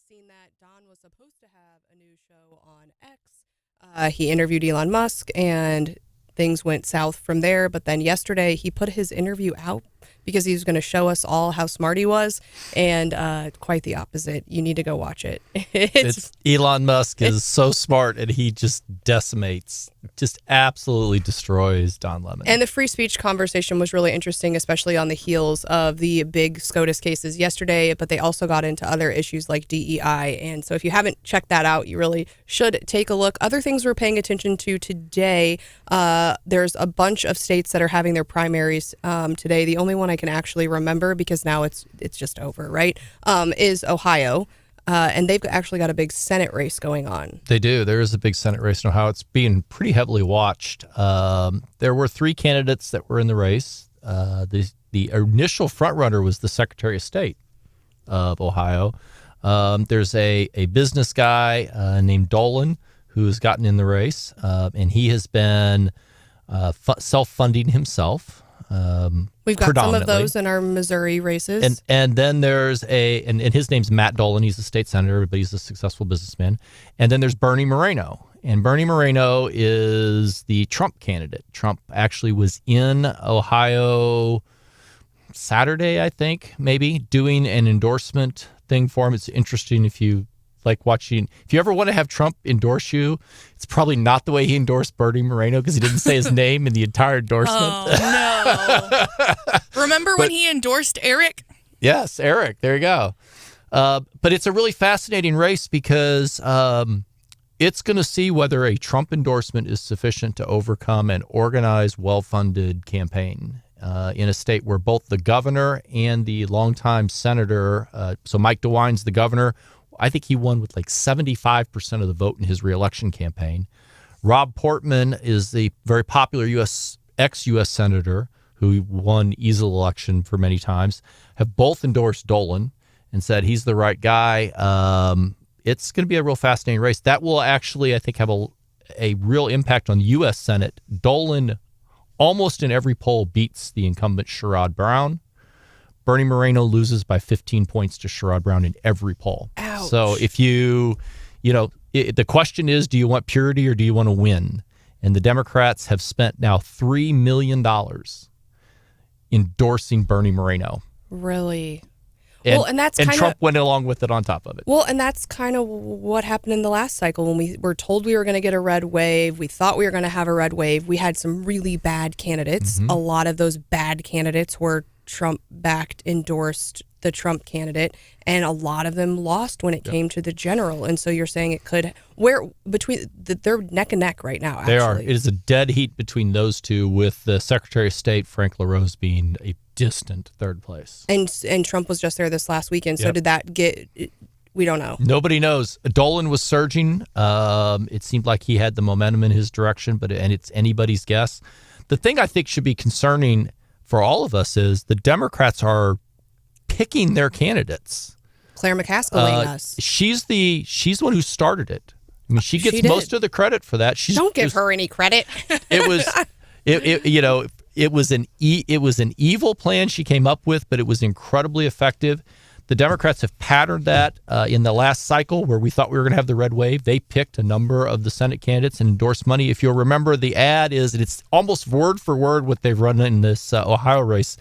E: Seeing that Don was supposed to have a new show on X, he interviewed Elon Musk, and things went south from there. But then yesterday, he put his interview out because he was going to show us all how smart he was, and quite the opposite. You need to go watch it.
F: It's Elon Musk is so smart, and he just decimates, just absolutely destroys Don Lemon.
E: And the free speech conversation was really interesting, especially on the heels of the big SCOTUS cases yesterday, but they also got into other issues like DEI. And so if you haven't checked that out, you really should take a look. Other things we're paying attention to today, there's a bunch of states that are having their primaries today. The only one I can actually remember, because now it's just over, right, is Ohio. And they've actually got a big Senate race going on.
F: They do. There is a big Senate race in Ohio. It's being pretty heavily watched. There were 3 candidates that were in the race. The initial frontrunner was the Secretary of State of Ohio. There's a business guy named Dolan who's gotten in the race, and he has been self-funding himself.
E: We've got some of those in our Missouri races.
F: And then there's and his name's Matt Dolan. He's a state senator, but he's a successful businessman. And then there's Bernie Moreno. And Bernie Moreno is the Trump candidate. Trump actually was in Ohio Saturday, I think, maybe, doing an endorsement thing for him. It's interesting if you like watching. If you ever want to have Trump endorse you, it's probably not the way he endorsed Bernie Moreno, because he didn't say his name in the entire endorsement.
G: Oh, no. Remember when he endorsed Eric?
F: Yes, Eric. There you go. But it's a really fascinating race because it's going to see whether a Trump endorsement is sufficient to overcome an organized, well-funded campaign in a state where both the governor and the longtime senator, so Mike DeWine's the governor, I think he won with like 75% of the vote in his reelection campaign. Rob Portman is the very popular ex-U.S. senator who won easy election for many times, have both endorsed Dolan and said he's the right guy. It's going to be a real fascinating race. That will actually, I think, have a real impact on the U.S. Senate. Dolan, almost in every poll, beats the incumbent Sherrod Brown. Bernie Moreno loses by 15 points to Sherrod Brown in every poll.
E: Ouch.
F: So if the question is, do you want purity or do you want to win? And the Democrats have spent now $3 million endorsing Bernie Moreno.
E: Really?
F: And Trump went along with it on top of it.
E: Well, and that's kind of what happened in the last cycle when we were told we were going to get a red wave. We thought we were going to have a red wave. We had some really bad candidates.
F: Mm-hmm.
E: A lot of those bad candidates were Trump-backed, endorsed the Trump candidate, and a lot of them lost when it came to the general. And so you're saying it could, they're neck and neck right now, actually.
F: They are. It is a dead heat between those two, with the Secretary of State, Frank LaRose, being a distant third place.
E: And Trump was just there this last weekend, so did that get... We don't know.
F: Nobody knows. Dolan was surging. It seemed like he had the momentum in his direction, and it's anybody's guess. The thing I think should be concerning for all of us is the Democrats are picking their candidates.
E: Claire McCaskilling us.
F: She's the one who started it. I mean, she gets most of the credit for that.
E: Don't give her any credit.
F: It was an evil plan she came up with, but it was incredibly effective. The Democrats have patterned that in the last cycle where we thought we were going to have the red wave. They picked a number of the Senate candidates and endorsed money. If you'll remember, the ad is, and it's almost word for word what they've run in this Ohio race.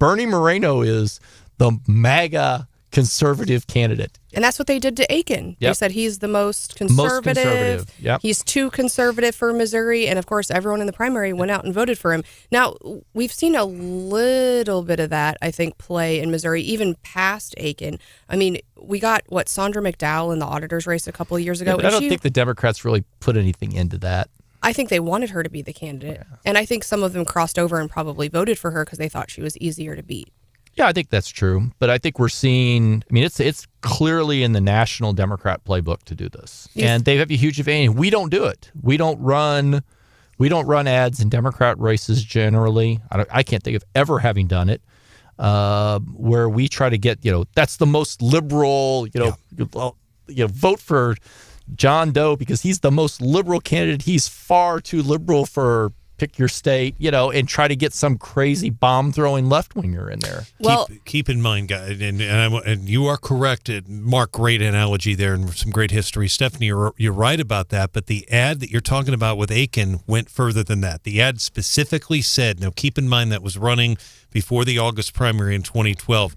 F: Bernie Moreno is the MAGA conservative candidate.
E: And that's what they did to Aiken. They said he's the most conservative.
F: Yep.
E: He's too conservative for Missouri. And of course, everyone in the primary went out and voted for him. Now, we've seen a little bit of that, I think, play in Missouri, even past Aiken. I mean, we got, Sandra McDowell in the auditor's race a couple of years ago.
F: Yeah, but I don't think the Democrats really put anything into that.
E: I think they wanted her to be the candidate. Yeah. And I think some of them crossed over and probably voted for her because they thought she was easier to beat.
F: Yeah, I think that's true. But I think we're seeing, I mean, it's clearly in the national Democrat playbook to do this. And they have a huge advantage. We don't do it. We don't run ads in Democrat races generally. I can't think of ever having done it, where we try to get, that's the most liberal, vote for John Doe because he's the most liberal candidate. He's far too liberal for pick your state, and try to get some crazy bomb-throwing left-winger in there.
E: Well,
I: keep in mind, guys, and you are correct. Mark, great analogy there and some great history. Stephanie, you're right about that, but the ad that you're talking about with Aiken went further than that. The ad specifically said, now keep in mind that was running before the August primary in 2012,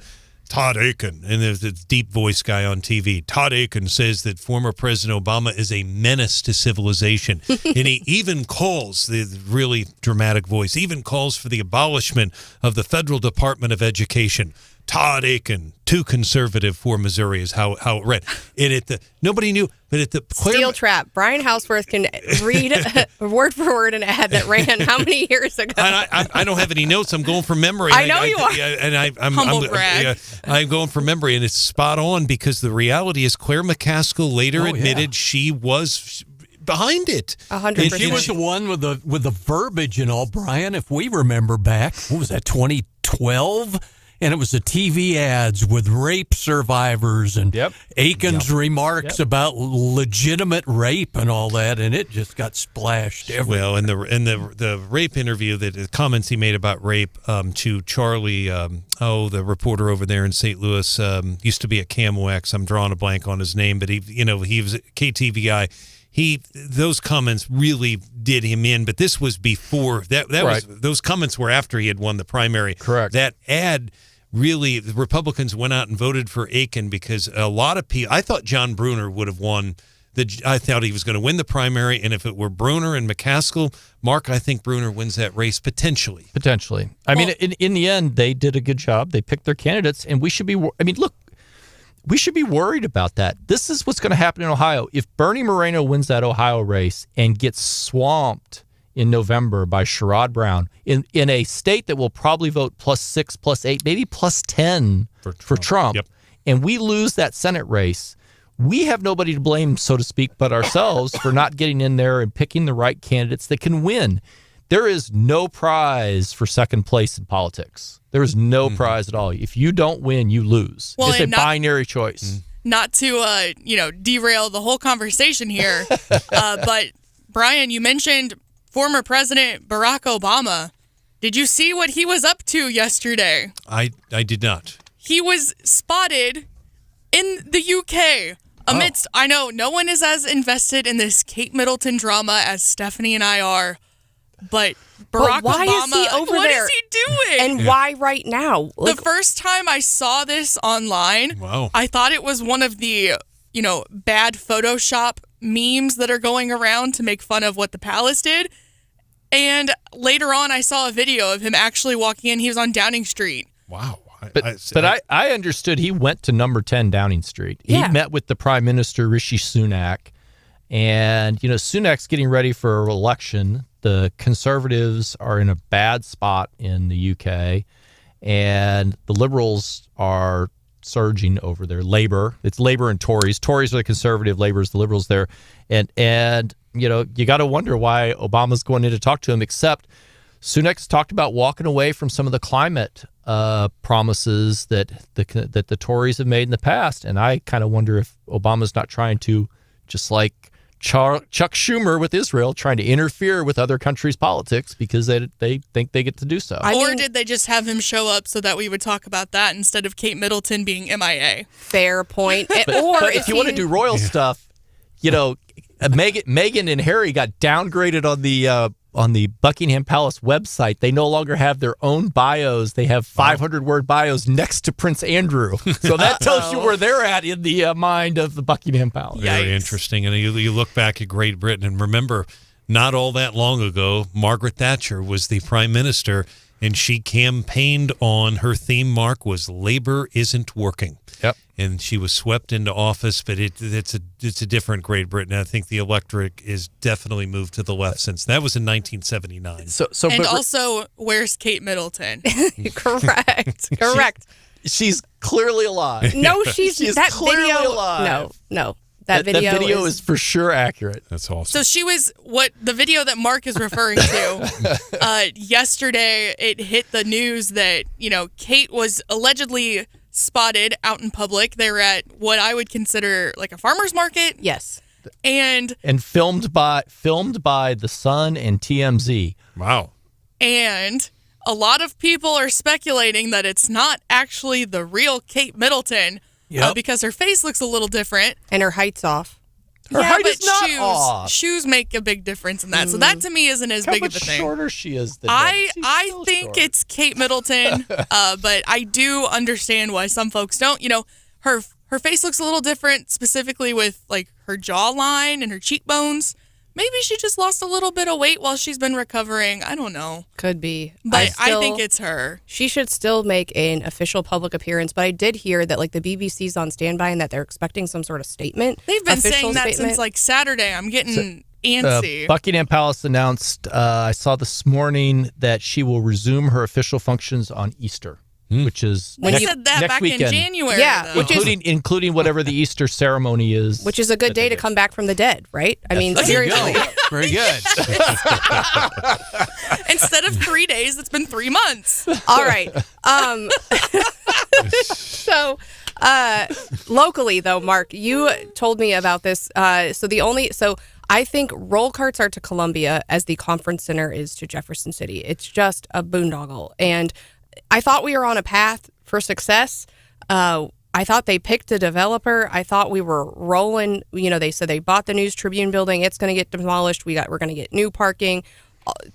I: Todd Aiken, and there's this deep voice guy on TV. Todd Aiken says that former President Obama is a menace to civilization. And he even calls, the really dramatic voice, even calls for the abolishment of the Federal Department of Education. Todd Aiken, too conservative for Missouri is how it read. Nobody knew, but at the
E: Steel Trap. Brian Hauswirth can read word for word an ad that ran how many years ago?
I: I don't have any notes. I'm going from memory.
E: I know you are.
G: Humble brag.
I: I'm going from memory, and it's spot on because the reality is Claire McCaskill later admitted she was behind it.
E: 100%.
H: She was the one with the verbiage and all, Brian. If we remember back, what was that, 2012? And it was the TV ads with rape survivors and Aiken's remarks about legitimate rape and all that, and it just got splashed everywhere.
I: Well, and the rape interview, the comments he made about rape to Charlie, the reporter over there in St. Louis, used to be at KWOS. I'm drawing a blank on his name, but he was a KTVI. Those comments really did him in, but this was before that
F: right.
I: was those comments were after he had won the primary.
F: Correct.
I: That ad really, the Republicans went out and voted for Aiken because a lot of people. I thought John Bruner would have won. I thought he was going to win the primary, and if it were Bruner and McCaskill, Mark, I think Bruner wins that race potentially.
F: I mean, in the end, they did a good job. They picked their candidates, and we should be. I mean, look. We should be worried about that. This is what's going to happen in Ohio. If Bernie Moreno wins that Ohio race and gets swamped in November by Sherrod Brown in a state that will probably vote +6, +8, maybe +10 for Trump, and we lose that Senate race, we have nobody to blame, so to speak, but ourselves for not getting in there and picking the right candidates that can win. There is no prize for second place in politics. There is no prize at all. If you don't win, you lose.
G: Well,
F: it's a binary choice.
G: Not to derail the whole conversation here, but Brian, you mentioned former President Barack Obama. Did you see what he was up to yesterday?
I: I did not.
G: He was spotted in the UK amidst. I know no one is as invested in this Kate Middleton drama as Stephanie and I are. But Barack
E: why
G: Obama,
E: is he over
G: what
E: there?
G: is he doing?
E: And why right now?
G: The first time I saw this online, I thought it was one of the, bad Photoshop memes that are going around to make fun of what the palace did. And later on, I saw a video of him actually walking in. He was on Downing Street.
I: Wow.
F: But I understood he went to number 10 Downing Street. He met with the Prime Minister, Rishi Sunak. And, Sunak's getting ready for election. The Conservatives are in a bad spot in the UK, and the Liberals are surging over there. Labour, it's Labour and Tories. Tories are the Conservative, Labour's the Liberals there. And you got to wonder why Obama's going in to talk to him, except Sunak's talked about walking away from some of the climate promises that the Tories have made in the past. And I kind of wonder if Obama's not trying to, just like Chuck Schumer with Israel, trying to interfere with other countries' politics because they think they get to do so.
G: Or did they just have him show up so that we would talk about that instead of Kate Middleton being MIA?
E: Fair point.
F: But if you want to do royal stuff, Meghan and Harry got downgraded on the Buckingham Palace website. They no longer have their own bios. They have 500-word bios next to Prince Andrew. So that tells you where they're at in the mind of the Buckingham Palace.
I: Very interesting. And you look back at Great Britain and remember, not all that long ago, Margaret Thatcher was the prime minister, and she campaigned on her theme, Mark, was Labor isn't working.
F: Yep.
I: And she was swept into office, but it's a different Great Britain. I think the electorate is definitely moved to the left since that was in 1979.
G: Also, where's Kate Middleton?
E: Correct.
F: She's clearly alive.
E: No, she's that
F: clearly
E: video.
F: alive.
E: No. That video
F: is for sure accurate.
I: That's awesome.
G: So she was the video that Mark is referring to. Yesterday, it hit the news that Kate was allegedly spotted out in public. They were at what I would consider like a farmer's market.
E: Yes.
G: And
F: filmed by The Sun and TMZ.
I: Wow.
G: And a lot of people are speculating that it's not actually the real Kate Middleton because her face looks a little different.
E: And her height's off.
F: Her height is not off.
G: Shoes make a big difference in that. So that to me isn't as big of a thing.
F: How much shorter she is than
G: I think it's Kate Middleton, but I do understand why some folks don't. You know, her face looks a little different, specifically with like her jawline and her cheekbones. Maybe she just lost a little bit of weight while she's been recovering. I don't know.
E: Could be.
G: But I think it's her.
E: She should still make an official public appearance. But I did hear that like the BBC's on standby and that they're expecting some sort of statement.
G: They've been saying that since like Saturday. I'm getting antsy.
F: Buckingham Palace announced, I saw this morning, that she will resume her official functions on Easter. Which is
G: they said that back
F: weekend.
G: in January.
E: Yeah,
F: including whatever the Easter ceremony is.
E: Which is a good day to come back from the dead, right? I mean, seriously.
H: Very good.
G: Instead of 3 days, it's been 3 months.
E: All right. So, locally though, Mark, you told me about this. So I think roll carts are to Columbia as the conference center is to Jefferson City. It's just a boondoggle. And I thought we were on a path for success. I thought they picked a developer. I thought we were rolling. You know, they said they bought the News Tribune building. It's going to get demolished. We're going to get new parking.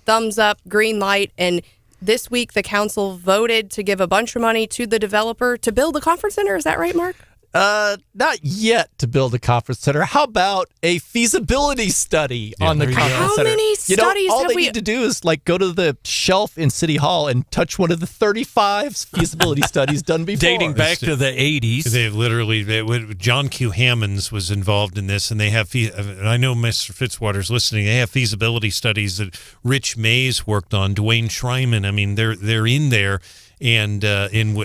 E: Thumbs up, green light. And this week, the council voted to give a bunch of money to the developer to build a conference center. Is that right, Mark?
F: Not yet to build a conference center. How about a feasibility study on the conference center?
E: How many studies
F: all
E: have
F: they
E: we...
F: need to do is like go to the shelf in City Hall and touch one of the 35 feasibility studies done before.
H: Dating back to the 80s.
I: They've literally, John Q. Hammonds was involved in this, and they have, I know Mr. Fitzwater's listening, they have feasibility studies that Rich Mays worked on, Dwayne Schreiman. I mean, they're in there. And I'm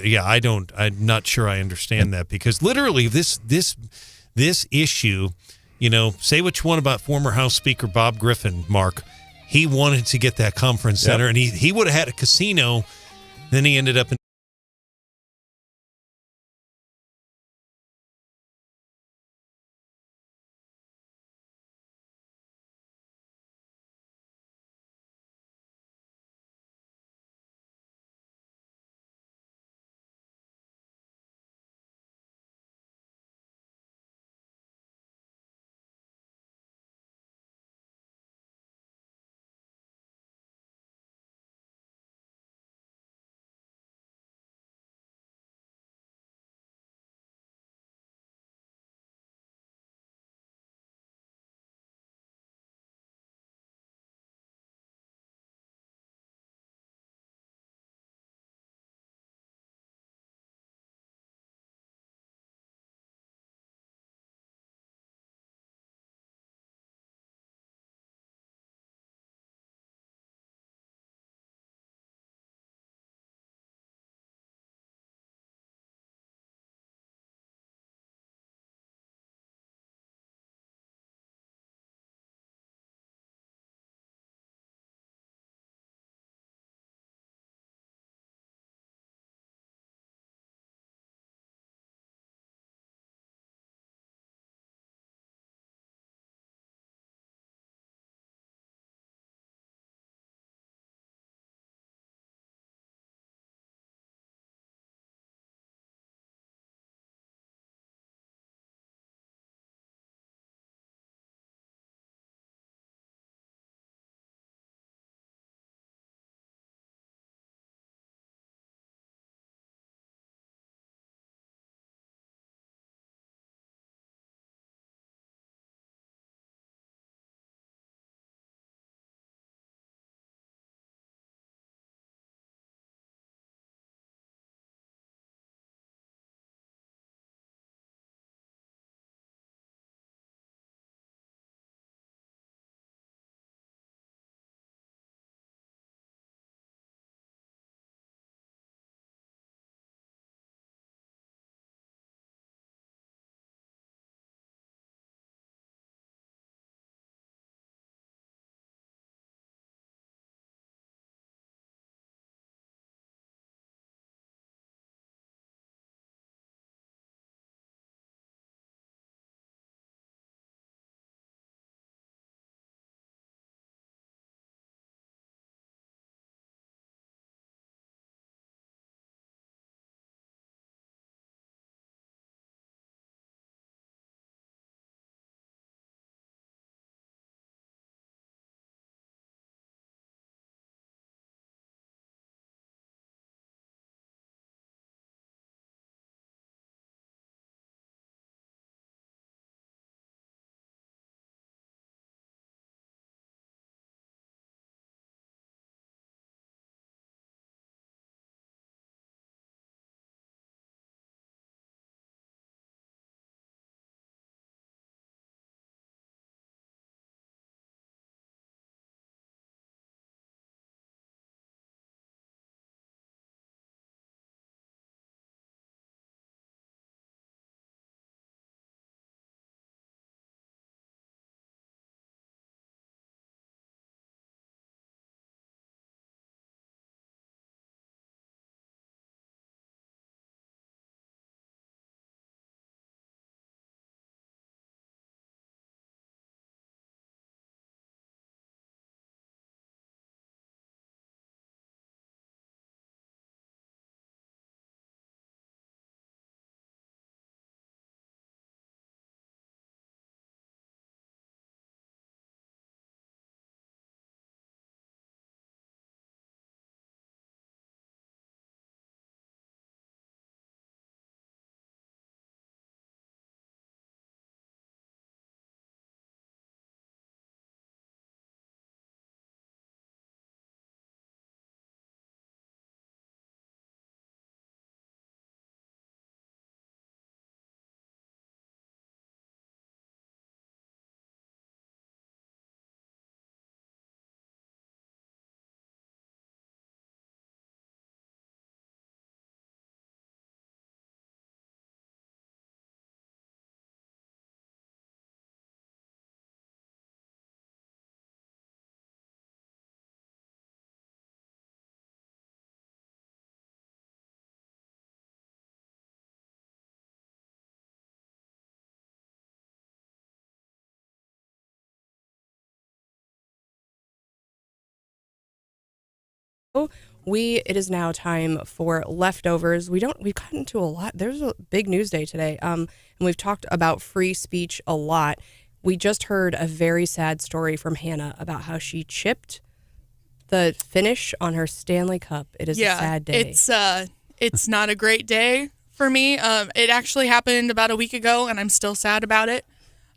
I: not sure I understand that, because literally this issue, you know, say what you want about former House Speaker Bob Griffin, Mark, he wanted to get that conference center, and he would have had a casino. Then he ended up in
E: It is now time for leftovers. We've gotten into a lot. There's a big news day today. And we've talked about free speech a lot. We just heard a very sad story from Hannah about how she chipped the finish on her Stanley Cup. It is a sad day.
G: It's not a great day for me. It actually happened about a week ago, and I'm still sad about it.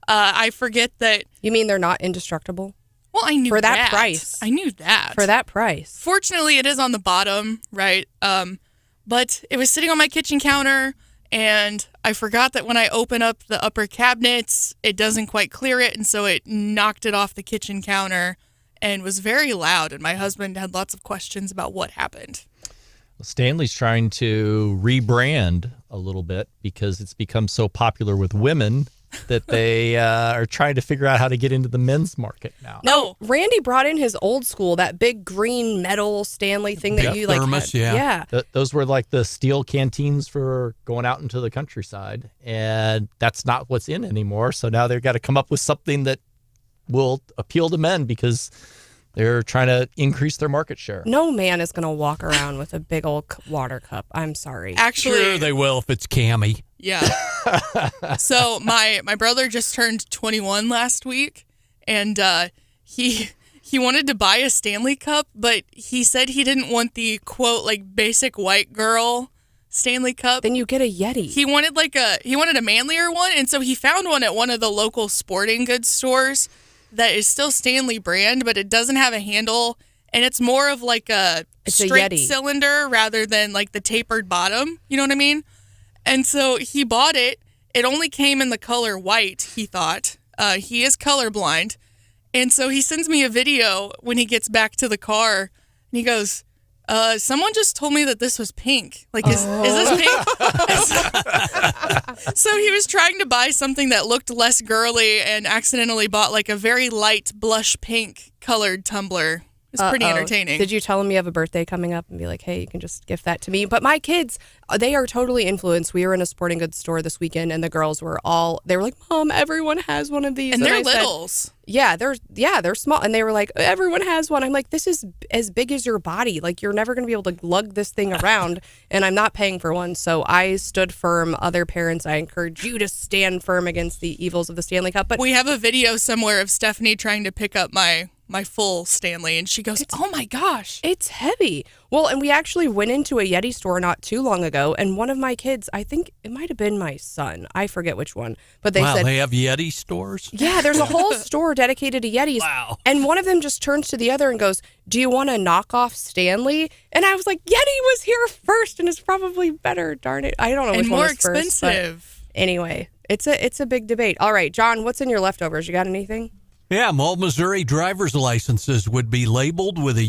G: I forget that.
E: You mean they're not indestructible?
G: Well, I knew
E: for that price.
G: I knew that.
E: For that price.
G: Fortunately, it is on the bottom, right? But it was sitting on my kitchen counter, and I forgot that when I open up the upper cabinets, it doesn't quite clear it, and so it knocked it off the kitchen counter and was very loud, and my husband had lots of questions about what happened.
F: Well, Stanley's trying to rebrand a little bit because it's become so popular with women that they are trying to figure out how to get into the men's market now.
E: No, Randy brought in his old school, that big green metal Stanley thing that you like.
H: Thermos,
E: yeah.
F: Those were like the steel canteens for going out into the countryside, and that's not what's in anymore. So now they've got to come up with something that will appeal to men because they're trying to increase their market share.
E: No man is going to walk around with a big old water cup. I'm sorry.
G: Actually,
H: sure they will if it's Cammy.
G: Yeah. So my brother just turned 21 last week, and he wanted to buy a Stanley Cup, but he said he didn't want the quote like basic white girl Stanley Cup.
E: Then you get a Yeti.
G: He wanted a manlier one, and so he found one at one of the local sporting goods stores that is still Stanley brand, but it doesn't have a handle, and it's more of like a straight cylinder rather than like the tapered bottom. You know what I mean? And so he bought it. It only came in the color white, he thought. He is colorblind. And so he sends me a video when he gets back to the car, and he goes, someone just told me that this was pink. Like, is this pink? So he was trying to buy something that looked less girly and accidentally bought like a very light blush pink colored tumbler. It's pretty entertaining.
E: Did you tell him you have a birthday coming up and be like, hey, you can just gift that to me? But my kids, they are totally influenced. We were in a sporting goods store this weekend, and the girls were like, Mom, everyone has one of these.
G: And they're littles.
E: They're small. And they were like, everyone has one. I'm like, this is as big as your body. Like, you're never going to be able to lug this thing around, and I'm not paying for one. So I stood firm. Other parents, I encourage you to stand firm against the evils of the Stanley Cup. But
G: we have a video somewhere of Stephanie trying to pick up my full Stanley, and she goes, oh my gosh,
E: it's heavy. Well, and we actually went into a Yeti store not too long ago, and one of my kids, I think it might have been my son, I forget which one, but they said,
H: they have Yeti stores?
E: Yeah, there's a whole store dedicated to Yetis.
H: Wow.
E: And one of them just turns to the other and goes, do you want to knock off Stanley? And I was like, Yeti was here first, and it's probably better, darn it. I don't know which
G: and
E: one
G: more
E: was
G: expensive.
E: First, anyway, it's a big debate. All right, John, what's in your leftovers? You got anything?
H: Yeah, all Missouri driver's licenses would be labeled with a